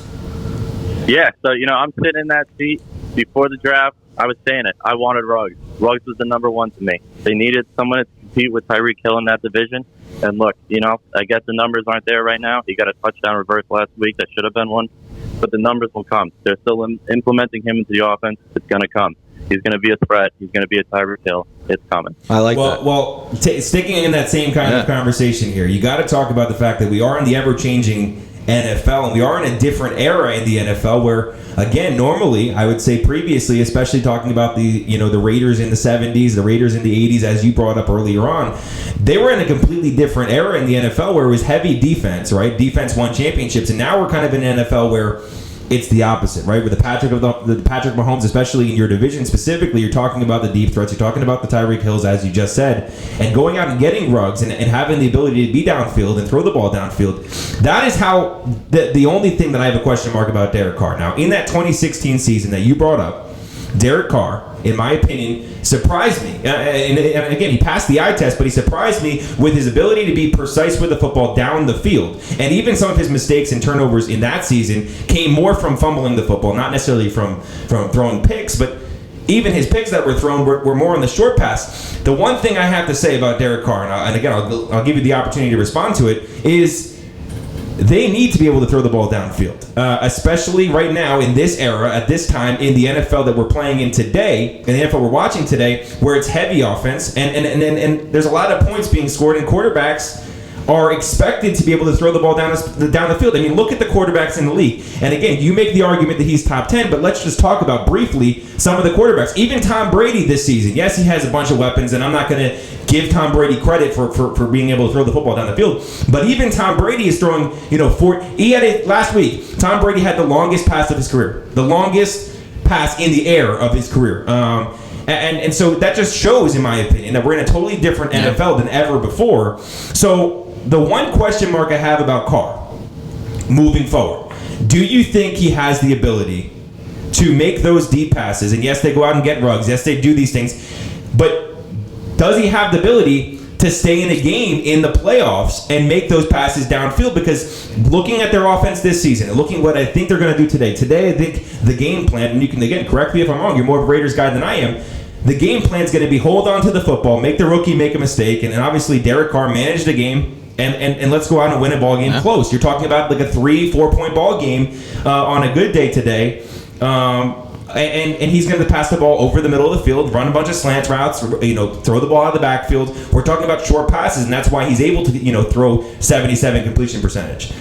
Yeah, so I'm sitting in that seat before the draft. I was saying it. I wanted Ruggs. Ruggs was the number one to me. They needed someone to compete with Tyreek Hill in that division. And look, I guess the numbers aren't there right now. He got a touchdown reverse last week. That should have been one. But the numbers will come. They're still implementing him into the offense. It's going to come. He's going to be a threat. He's going to be a Tyreek Hill. It's coming. I like that. Well, sticking in that same kind of conversation here, you got to talk about the fact that we are in the ever-changing NFL, and we are in a different era in the NFL where, again, normally, I would say previously, especially talking about the Raiders in the 70s, the Raiders in the 80s, as you brought up earlier on, they were in a completely different era in the NFL where it was heavy defense, right? Defense won championships, and now we're kind of in an NFL where it's the opposite, right? With the Patrick Mahomes, especially in your division specifically, you're talking about the deep threats, you're talking about the Tyreek Hills, as you just said, and going out and getting Ruggs and having the ability to be downfield and throw the ball downfield. That is how the only thing that I have a question mark about Derek Carr. Now, in that 2016 season that you brought up, Derek Carr, in my opinion, surprised me. And again, he passed the eye test, but he surprised me with his ability to be precise with the football down the field. And even some of his mistakes and turnovers in that season came more from fumbling the football, not necessarily from throwing picks, but even his picks that were thrown were more on the short pass. The one thing I have to say about Derek Carr, and again, I'll give you the opportunity to respond to it, is they need to be able to throw the ball downfield, especially right now in this era, at this time in the NFL that we're playing in today, in the NFL we're watching today, where it's heavy offense, and there's a lot of points being scored, and quarterbacks are expected to be able to throw the ball down the field. I mean, look at the quarterbacks in the league. And again, you make the argument that he's top 10, but let's just talk about briefly some of the quarterbacks. Even Tom Brady this season. Yes, he has a bunch of weapons, and I'm not going to give Tom Brady credit for being able to throw the football down the field. But even Tom Brady is throwing, he had it last week. Tom Brady had the longest pass of his career. The longest pass in the air of his career. And so that just shows, in my opinion, that we're in a totally different NFL than ever before. So the one question mark I have about Carr moving forward, do you think he has the ability to make those deep passes? And yes, they go out and get Ruggs. Yes, they do these things. But does he have the ability to stay in a game in the playoffs and make those passes downfield? Because looking at their offense this season and looking what I think they're going to do today, I think the game plan, and you can, again, correct me if I'm wrong, you're more of a Raiders guy than I am, the game plan is going to be hold on to the football, make the rookie make a mistake, and obviously Derek Carr manage the game, and let's go out and win a ball game close. You're talking about like a 3-4 point ball game on a good day today. And he's going to pass the ball over the middle of the field, run a bunch of slant routes, throw the ball out of the backfield. We're talking about short passes, and that's why he's able to, throw 77 completion percentage.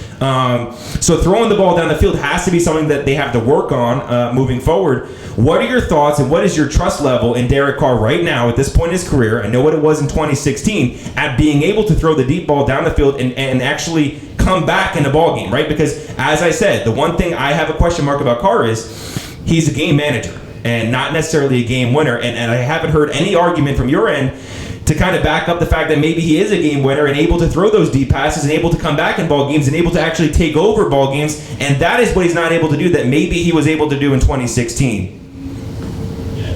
So throwing the ball down the field has to be something that they have to work on moving forward. What are your thoughts, and what is your trust level in Derek Carr right now at this point in his career? I know what it was in 2016 at being able to throw the deep ball down the field and actually come back in a ball game, right? Because as I said, the one thing I have a question mark about Carr is he's a game manager and not necessarily a game winner. And I haven't heard any argument from your end to kind of back up the fact that maybe he is a game winner and able to throw those deep passes and able to come back in ball games and able to actually take over ball games. And that is what he's not able to do that maybe he was able to do in 2016.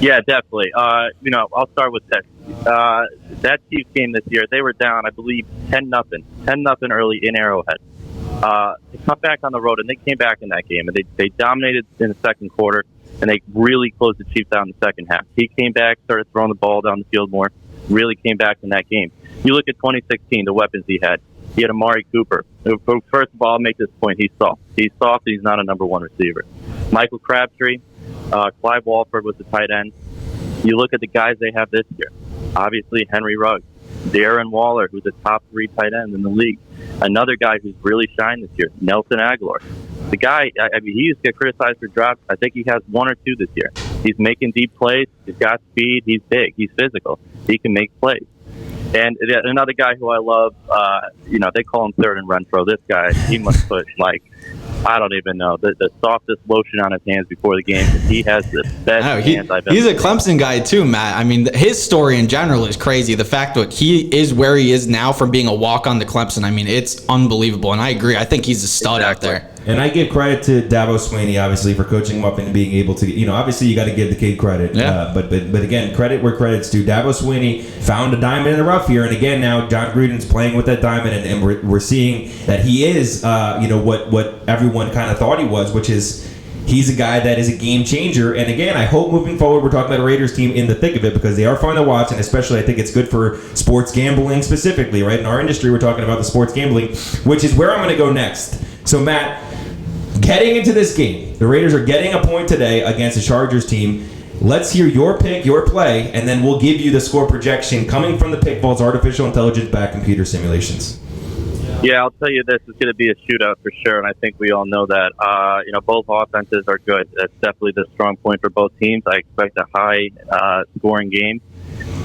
Yeah, definitely. I'll start with this. That Chiefs game this year, they were down, I believe, 10-0 early in Arrowhead. They come back on the road, and they came back in that game, and they dominated in the second quarter, and they really closed the Chiefs out in the second half. He came back, started throwing the ball down the field more, really came back in that game. You look at 2016, the weapons he had. He had Amari Cooper. First of all, I'll make this point. He's soft. He's soft. He's not a number one receiver. Michael Crabtree, Clive Walford was the tight end. You look at the guys they have this year. Obviously, Henry Ruggs. Darren Waller, who's a top 3 tight end in the league. Another guy who's really shined this year, Nelson Aguilar. The guy, I mean, he used to get criticized for drops. I think he has 1 or 2 this year. He's making deep plays. He's got speed. He's big. He's physical. He can make plays. And another guy who I love, they call him third and Renfro. This guy, he must put, I don't even know, the softest lotion on his hands before the game. He has the best hands I've ever seen. He's a seen. Clemson guy too, Matt. I mean, his story in general is crazy. The fact that he is where he is now from being a walk-on to Clemson, I mean, it's unbelievable. And I agree. I think he's a stud out there. And I give credit to Dabo Swinney, obviously, for coaching him up and being able to, obviously you got to give the kid credit. Yeah. But again, credit where credit's due. Dabo Swinney found a diamond in the rough here. And again, now John Gruden's playing with that diamond. And we're seeing that he is, what everyone kind of thought he was, which is he's a guy that is a game changer. And again, I hope moving forward, we're talking about a Raiders team in the thick of it because they are fun to watch. And especially I think it's good for sports gambling specifically, right? In our industry, we're talking about the sports gambling, which is where I'm going to go next. So, Matt, getting into this game, the Raiders are getting a point today against the Chargers team. Let's hear your pick, your play, and then we'll give you the score projection coming from the Pick Vault's artificial intelligence-backed computer simulations. Yeah, I'll tell you this. It's going to be a shootout for sure, and I think we all know that. Both offenses are good. That's definitely the strong point for both teams. I expect a high-scoring game.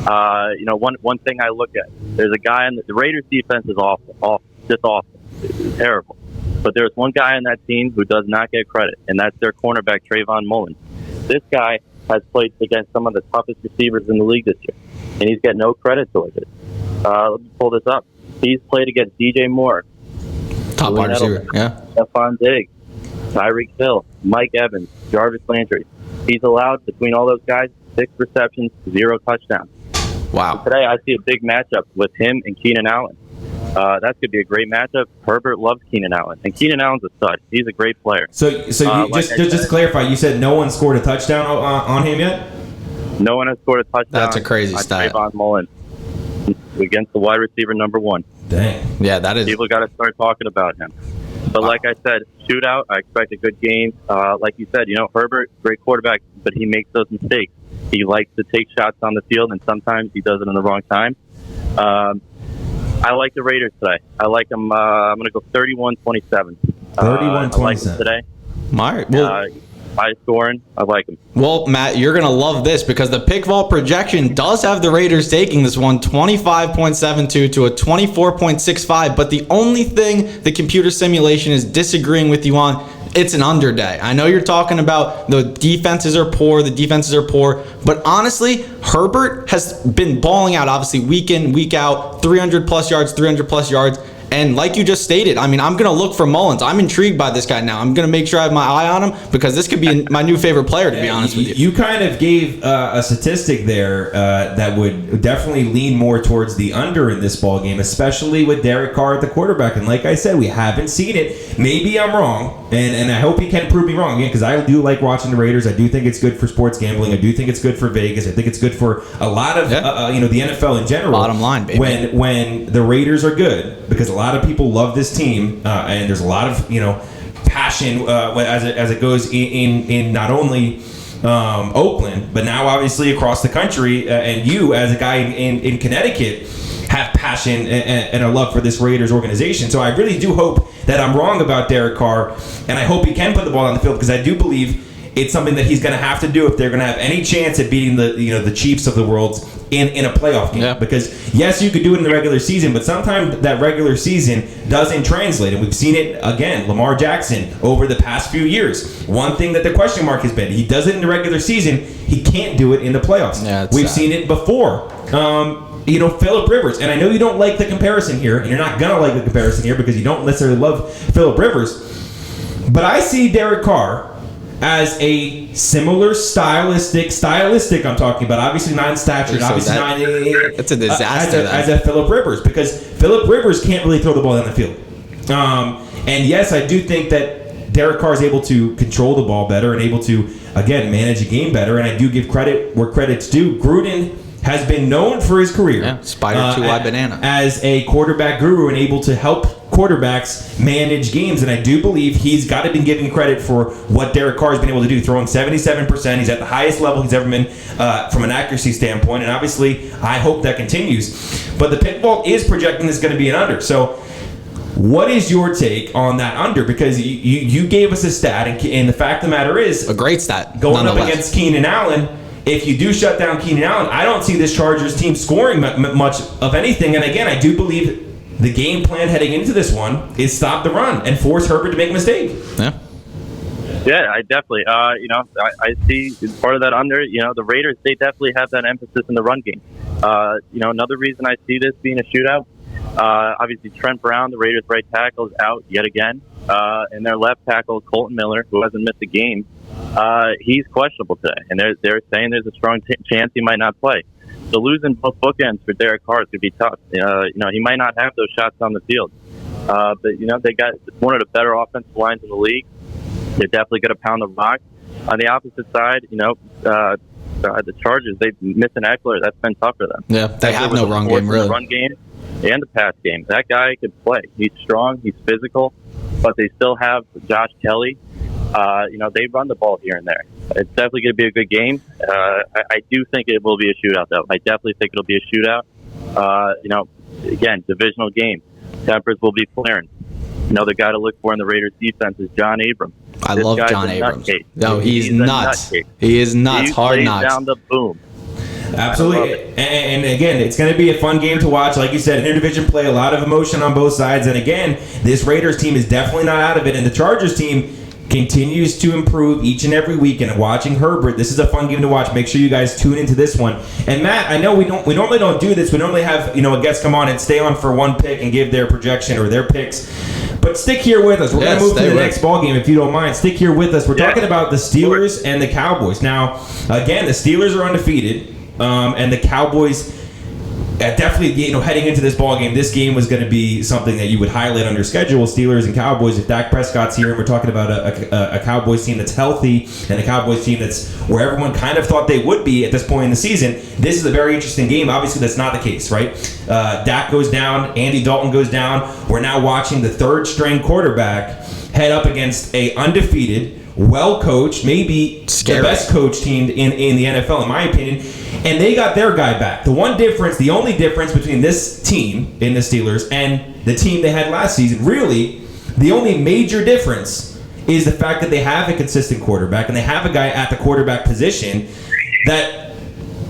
One thing I look at, there's a guy in the Raiders' defense is awful, it's terrible. But there's one guy on that team who does not get credit, and that's their cornerback, Trayvon Mullen. This guy has played against some of the toughest receivers in the league this year, and he's got no credit towards it. Let me pull this up. He's played against DJ Moore, top wide receiver, yeah. Stephon Diggs, Tyreek Hill, Mike Evans, Jarvis Landry. He's allowed, between all those guys, 6 receptions, 0 touchdowns. Wow. So today I see a big matchup with him and Keenan Allen. That could be a great matchup. Herbert loves Keenan Allen, and Keenan Allen's a stud. He's a great player. So you, just to clarify, you said no one scored a touchdown on him yet? No one has scored a touchdown. That's a crazy stat. Trayvon Mullen against the wide receiver number 1. Dang. Yeah, that is. People got to start talking about him. But like I said, shootout. I expect a good game. Like you said, Herbert, great quarterback, but he makes those mistakes. He likes to take shots on the field, and sometimes he does it in the wrong time. I like the Raiders today. I like them. I'm going to go 31-27. 31-27. I like them today. Well, high scoring. I like them. Well, Matt, you're going to love this because the Pick Vault projection does have the Raiders taking this one 25.72 to a 24.65. But the only thing the computer simulation is disagreeing with you on, it's an under day. I know you're talking about the defenses are poor, but honestly, Herbert has been balling out, obviously, week in, week out, 300 plus yards. And like you just stated, I mean, I'm going to look for Mullins. I'm intrigued by this guy now. I'm going to make sure I have my eye on him because this could be my new favorite player, to be honest with you. You kind of gave a statistic there that would definitely lean more towards the under in this ball game, especially with Derek Carr at the quarterback. And like I said, we haven't seen it. Maybe I'm wrong, and I hope he can prove me wrong again because I do like watching the Raiders. I do think it's good for sports gambling. I do think it's good for Vegas. I think it's good for a lot of the NFL in general. Bottom line, baby. When the Raiders are good, because a lot of people love this team, and there's a lot of passion as it goes in not only Oakland, but now obviously across the country. And you, as a guy in Connecticut, have passion and a love for this Raiders organization. So I really do hope that I'm wrong about Derek Carr, and I hope he can put the ball on the field because I do believe it's something that he's going to have to do if they're going to have any chance at beating the Chiefs of the world in a playoff game. Yeah. Because yes, you could do it in the regular season, but sometimes that regular season doesn't translate, and we've seen it again. Lamar Jackson over the past few years. One thing that the question mark has been: he does it in the regular season, he can't do it in the playoffs. Yeah, we've seen it before. Phillip Rivers, and I know you don't like the comparison here, and you're not gonna like the comparison here because you don't necessarily love Phillip Rivers, but I see Derek Carr as a similar stylistic I'm talking about, obviously not in stature, obviously not it's a disaster as a Phillip Rivers, because Phillip Rivers can't really throw the ball down the field. And yes, I do think that Derek Carr is able to control the ball better and able to, again, manage a game better, and I do give credit where credit's due. Gruden has been known for his career. Yeah, spider two-eye banana. As a quarterback guru and able to help quarterbacks manage games. And I do believe he's got to be given credit for what Derek Carr has been able to do, throwing 77%. He's at the highest level he's ever been from an accuracy standpoint. And obviously, I hope that continues. But the pick vault is projecting this is going to be an under. So what is your take on that under? Because you gave us a stat, and the fact of the matter is, a great stat. Going up against Keenan Allen, if you do shut down Keenan Allen, I don't see this Chargers team scoring much of anything. And again, I do believe the game plan heading into this one is stop the run and force Herbert to make a mistake. Yeah. Yeah, I definitely. I see part of that under. The Raiders, they definitely have that emphasis in the run game. Another reason I see this being a shootout. Obviously, Trent Brown, the Raiders' right tackle, is out yet again. And their left tackle, Colton Miller, who hasn't missed a game, he's questionable today. And they're saying there's a strong chance he might not play. So losing both bookends for Derek Carr is going to be tough. He might not have those shots on the field. But they got one of the better offensive lines in the league. They're definitely going to pound the rock. On the opposite side, the Chargers, they've missed an Eckler. That's been tough for them. Yeah, they have no run game, really. The run game and the pass game. That guy can play. He's strong. He's physical. But they still have Josh Kelly. They run the ball here and there. It's definitely going to be a good game. I do think it will be a shootout, though. I definitely think it'll be a shootout. Again, divisional game. Tempers will be flaring. Another guy to look for in the Raiders defense is John Abrams. I love John Abrams. No, he's nuts. He is nuts. Hard knocks. Down the boom. Absolutely. And again, it's going to be a fun game to watch. Like you said, interdivision play, a lot of emotion on both sides. And again, this Raiders team is definitely not out of it. And the Chargers team continues to improve each and every week. And watching Herbert, this is a fun game to watch. Make sure you guys tune into this one. And Matt, I know we normally don't do this. We normally have a guest come on and stay on for one pick and give their projection or their picks. But stick here with us. We're going to move to the next ball game, if you don't mind. Stick here with us. We're talking about the Steelers and the Cowboys. Now, again, the Steelers are undefeated, and the Cowboys definitely, heading into this ball game, this game was going to be something that you would highlight on your schedule. Steelers and Cowboys. If Dak Prescott's here, and we're talking about a Cowboys team that's healthy and a Cowboys team that's where everyone kind of thought they would be at this point in the season, this is a very interesting game. Obviously, that's not the case, right? Dak goes down, Andy Dalton goes down. We're now watching the third-string quarterback head up against a undefeated, well-coached, maybe the best coached team in the NFL, in my opinion. And they got their guy back. The only difference between this team in the Steelers and the team they had last season, really, the only major difference is the fact that they have a consistent quarterback and they have a guy at the quarterback position that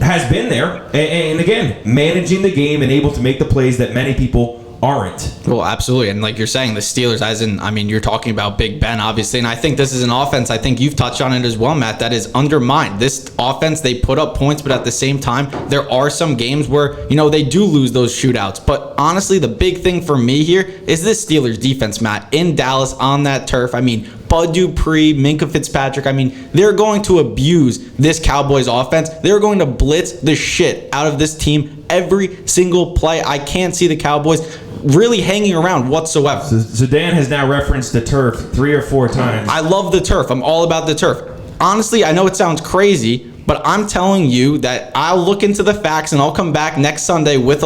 has been there and again, managing the game and able to make the plays that many people aren't. Well, absolutely. And like you're saying, the Steelers, you're talking about Big Ben, obviously. And I think this is an offense, I think you've touched on it as well, Matt, that is undermined. This offense, they put up points, but at the same time, there are some games where, they do lose those shootouts. But honestly, the big thing for me here is this Steelers defense, Matt, in Dallas on that turf. Bud Dupree, Minkah Fitzpatrick, they're going to abuse this Cowboys offense. They're going to blitz the shit out of this team every single play. I can't see the Cowboys really hanging around whatsoever. So Dan has now referenced the turf 3 or 4 times. I love the turf. I'm all about the turf. Honestly, I know it sounds crazy, but I'm telling you that I'll look into the facts and I'll come back next Sunday with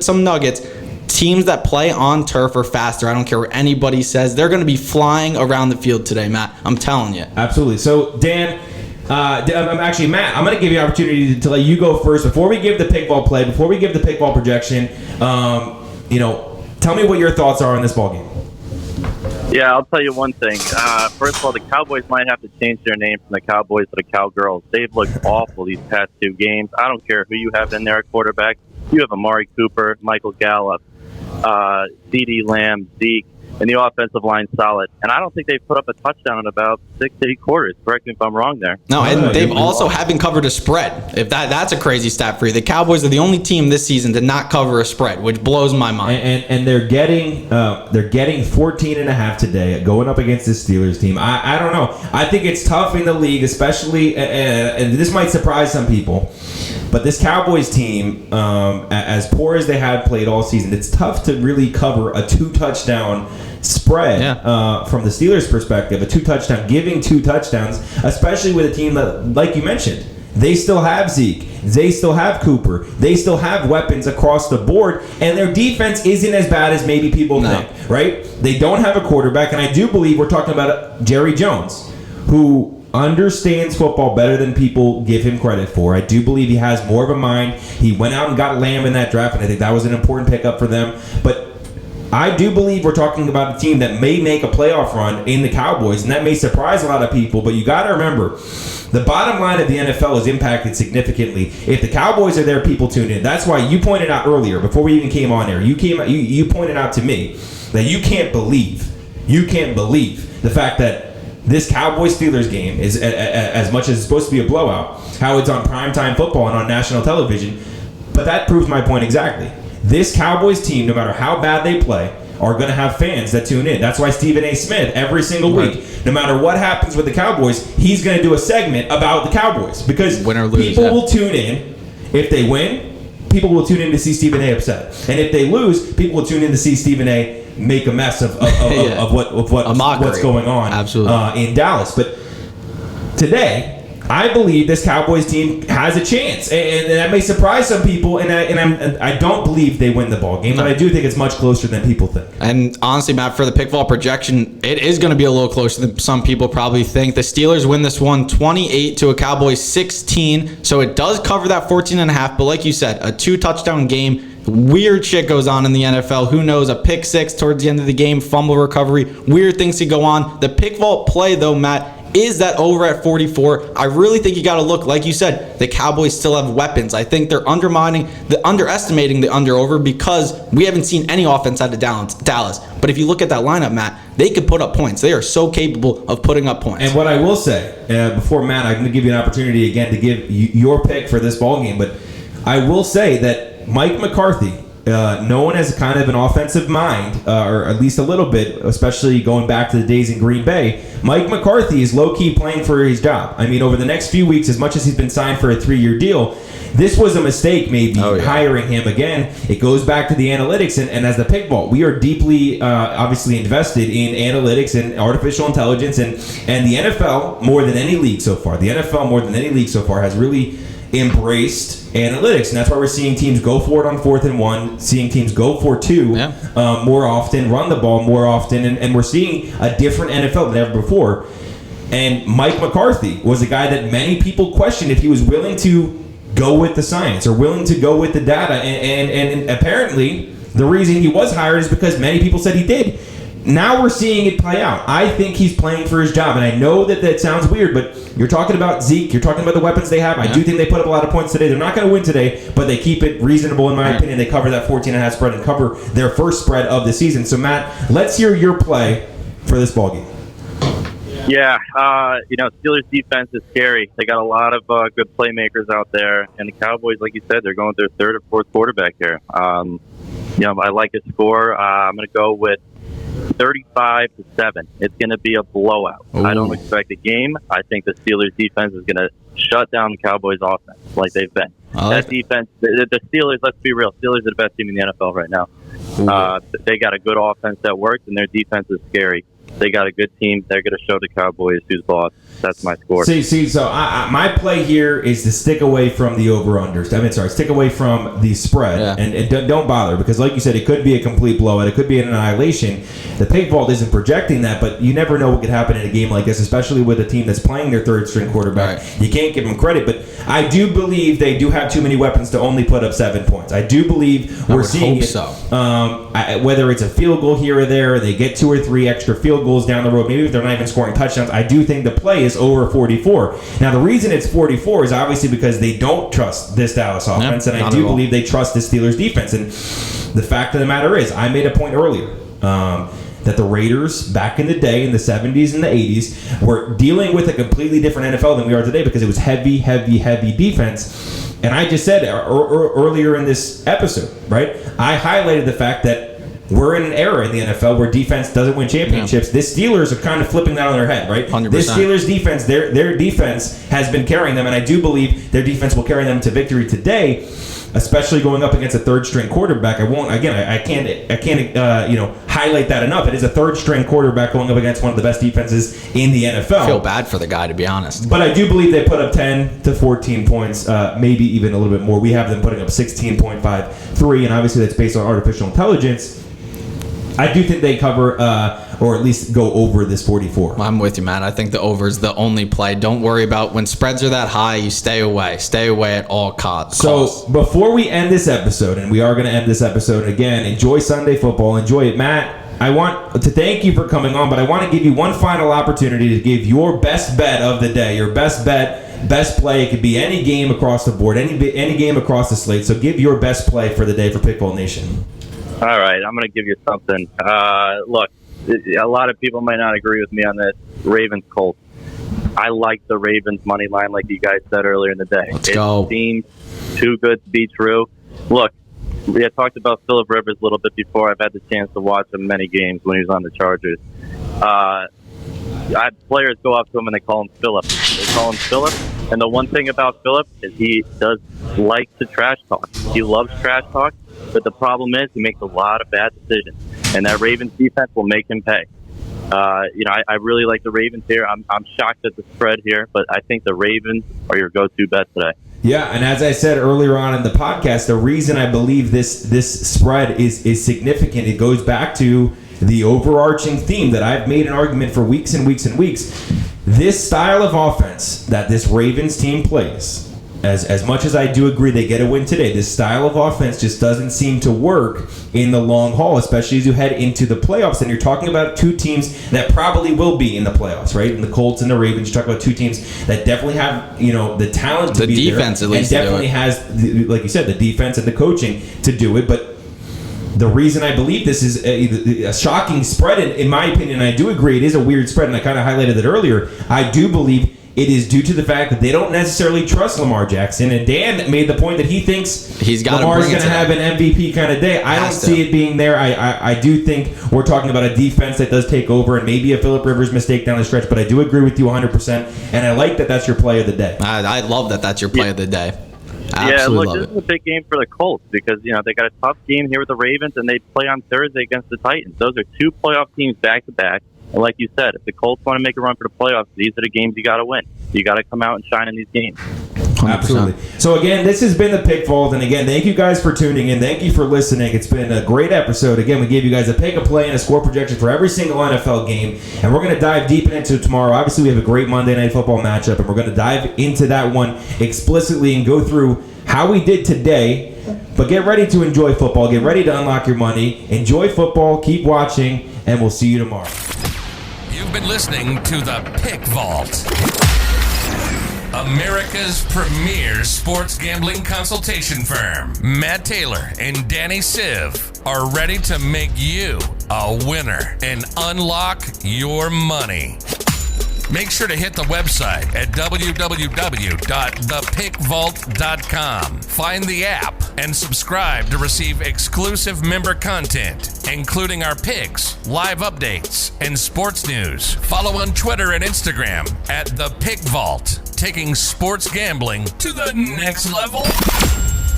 some nuggets. Teams that play on turf are faster. I don't care what anybody says. They're going to be flying around the field today, Matt. I'm telling you. Absolutely. So, Dan, actually, Matt, I'm going to give you an opportunity to let you go first. Before we give the pick ball play, before we give the pick ball projection, tell me what your thoughts are on this ball game. Yeah, I'll tell you one thing. First of all, the Cowboys might have to change their name from the Cowboys to the Cowgirls. They've looked awful these past 2 games. I don't care who you have in there at quarterback. You have Amari Cooper, Michael Gallup, CeeDee Lamb, Zeke, and the offensive line solid. And I don't think they've put up a touchdown in about 6 to 8 quarters. Correct me if I'm wrong there. No, and they've also haven't covered a spread. If that's a crazy stat for you. The Cowboys are the only team this season to not cover a spread, which blows my mind. And they're getting 14.5 today, going up against this Steelers team. I don't know. I think it's tough in the league, especially, and this might surprise some people, but this Cowboys team, as poor as they have played all season, it's tough to really cover a 2-touchdown spread from the Steelers' perspective. Giving 2 touchdowns, especially with a team that, like you mentioned, They still have Zeke. They still have Cooper. They still have weapons across the board, and their defense isn't as bad as maybe people think, right? They don't have a quarterback, and I do believe we're talking about Jerry Jones, who understands football better than people give him credit for. I do believe he has more of a mind. He went out and got Lamb in that draft, and I think that was an important pickup for them. But I do believe we're talking about a team that may make a playoff run in the Cowboys, and that may surprise a lot of people, but you got to remember, the bottom line of the NFL is impacted significantly. If the Cowboys are there, people tune in. That's why you pointed out earlier, before we even came on air, you pointed out to me that you can't believe the fact that this Cowboys-Steelers game is, as much as it's supposed to be a blowout, how it's on primetime football and on national television. But that proves my point exactly. This Cowboys team, no matter how bad they play, are going to have fans that tune in. That's why Stephen A. Smith, every single week, no matter what happens with the Cowboys, he's going to do a segment about the Cowboys. Because people will tune in. If they win, people will tune in to see Stephen A. upset. And if they lose, people will tune in to see Stephen A. make a mess of what's going on in Dallas. But today, I believe this Cowboys team has a chance, and that may surprise some people. And I don't believe they win the ball game, but I do think it's much closer than people think. And honestly, Matt, for the pick vault projection, it is going to be a little closer than some people probably think. The Steelers win this one 28 to a Cowboys 16, so it does cover that 14.5. But like you said, a 2-touchdown game. Weird shit goes on in the NFL. Who knows? A pick six towards the end of the game, fumble recovery. Weird things could go on. The pick vault play, though, Matt, is that over at 44. I really think you got to look, like you said, the Cowboys still have weapons. I think they're underestimating the under-over because we haven't seen any offense out of Dallas. But if you look at that lineup, Matt, they could put up points. They are so capable of putting up points. And what I will say, before Matt, I'm going to give you an opportunity again to give your pick for this ballgame, but I will say that Mike McCarthy, known as kind of an offensive mind, or at least a little bit, especially going back to the days in Green Bay, Mike McCarthy is low-key playing for his job. I mean, over the next few weeks, as much as he's been signed for a 3-year deal, this was a mistake maybe hiring him again. It goes back to the analytics, and as the pick vault, we are deeply, obviously, invested in analytics and artificial intelligence, and the NFL, more than any league so far, has really embraced analytics, and that's why we're seeing teams go for it on 4th and 1, seeing teams go for 2 more often, run the ball more often, and we're seeing a different NFL than ever before. And Mike McCarthy was a guy that many people questioned if he was willing to go with the science or willing to go with the data, and apparently the reason he was hired is because many people said he did. Now we're seeing it play out. I think he's playing for his job, and I know that sounds weird, but you're talking about Zeke. You're talking about the weapons they have. I do think they put up a lot of points today. They're not going to win today, but they keep it reasonable, in my opinion. They cover that 14.5 spread and cover their first spread of the season. So, Matt, let's hear your play for this ballgame. Yeah, Steelers defense is scary. They got a lot of good playmakers out there, and the Cowboys, like you said, they're going with their 3rd or 4th quarterback here. I like a score. I'm going to go with 35-7. It's going to be a blowout. Ooh. I don't expect a game. I think the Steelers defense is going to shut down the Cowboys offense like they've been. That defense, the Steelers, let's be real, Steelers are the best team in the NFL right now. They got a good offense that works, and their defense is scary. They got a good team. They're going to show the Cowboys who's boss. That's my score. So my play here is to stick away from the over-unders. Stick away from the spread, and don't bother, because like you said, it could be a complete blowout. It could be an annihilation. The pick vault isn't projecting that, but you never know what could happen in a game like this, especially with a team that's playing their 3rd-string quarterback. Right. You can't give them credit, but I do believe they do have too many weapons to only put up 7 points. I do believe we're seeing it. So. Whether it's a field goal here or there, or they get 2 or 3 extra field goals down the road, maybe if they're not even scoring touchdowns, I do think the play is over 44. Now, the reason it's 44 is obviously because they don't trust this Dallas offense, and I do believe they trust the Steelers defense. And the fact of the matter is, I made a point earlier that the Raiders, back in the day, in the 70s and the 80s, were dealing with a completely different NFL than we are today, because it was heavy defense. And I just said earlier in this episode, right, I highlighted the fact that we're in an era in the NFL where defense doesn't win championships. This Steelers are kind of flipping that on their head, right? 100%. This Steelers defense, their defense has been carrying them, and I do believe their defense will carry them to victory today. especially going up against a third-string quarterback. I can't highlight that enough. It is a third-string quarterback going up against one of the best defenses in the NFL. I feel bad for the guy, to be honest. But I do believe they put up 10 to 14 points, maybe even a little bit more. We have them putting up 16.53, and obviously that's based on artificial intelligence. I do think they cover, or at least go over this 44. I'm with you, Matt. I think the over is the only play. Don't worry about when spreads are that high. You stay away. Stay away at all costs. So before we end this episode, and we are going to end this episode again, enjoy Sunday football. Enjoy it, Matt. I want to thank you for coming on, but I want to give you one final opportunity to give your best bet of the day, your best bet, best play. It could be any game across the board, any game across the slate. So give your best play for the day for Pickball Nation. All right, I'm going to give you something. Look, a lot of people might not agree with me on this. Ravens-Colts. I like the Ravens money line, like you guys said earlier in the day. Let's go. It seems too good to be true. Look, we had talked about Phillip Rivers a little bit before. I've had the chance to watch him many games when he was on the Chargers. Players go up to him and they call him Phillip. And the one thing about Phillip is he does like to trash talk. He loves trash talk. But the problem is he makes a lot of bad decisions, and that Ravens defense will make him pay. I really like the Ravens here. I'm shocked at the spread here, but I think the Ravens are your go-to bet today. Yeah, and as I said earlier on in the podcast, the reason I believe this spread is significant, it goes back to the overarching theme that I've made an argument for weeks and weeks and weeks. This style of offense that this Ravens team plays, as much as I do agree they get a win today, this style of offense just doesn't seem to work in the long haul, especially as you head into the playoffs. And you're talking about two teams that probably will be in the playoffs, right? And the Colts and the Ravens. You talk about two teams that definitely have, the talent to be there. The defense, at least. And definitely has, like you said, the defense and the coaching to do it. But the reason I believe this is a shocking spread, in my opinion, and I do agree it is a weird spread, and I kind of highlighted it earlier, I do believe it is due to the fact that they don't necessarily trust Lamar Jackson. And Dan made the point that he thinks Lamar's going to have an MVP kind of day. I don't see it being there. I do think we're talking about a defense that does take over and maybe a Phillip Rivers mistake down the stretch. But I do agree with you 100%. And I like that that's your play of the day. I love that that's your play of the day. This is a big game for the Colts because, they got a tough game here with the Ravens, and they play on Thursday against the Titans. Those are two playoff teams back-to-back. And like you said, if the Colts want to make a run for the playoffs, these are the games you got to win. You got to come out and shine in these games. 100%. Absolutely. So again, this has been the Pick Vault, and again, thank you guys for tuning in. Thank you for listening. It's been a great episode. Again, we gave you guys a pick, a play, and a score projection for every single NFL game, and we're going to dive deep into it tomorrow. Obviously, we have a great Monday Night Football matchup, and we're going to dive into that one explicitly and go through how we did today. But get ready to enjoy football. Get ready to unlock your money. Enjoy football. Keep watching, and we'll see you tomorrow. You've been listening to the Pick Vault, America's premier sports gambling consultation firm. Matt Taylor and Danny Siv are ready to make you a winner and unlock your money. Make sure to hit the website at www.thepickvault.com. Find the app and subscribe to receive exclusive member content, including our picks, live updates, and sports news. Follow on Twitter and Instagram at The Pick Vault, taking sports gambling to the next level.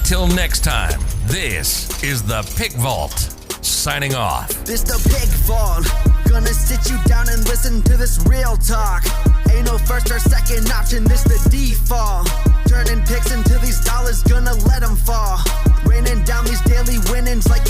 Till next time, this is The Pick Vault, signing off. This the Pick Vault. Gonna sit you down and listen to this real talk. Ain't no first or second option, this the default. Turning picks into these dollars, gonna let them fall. Raining down these daily winnings like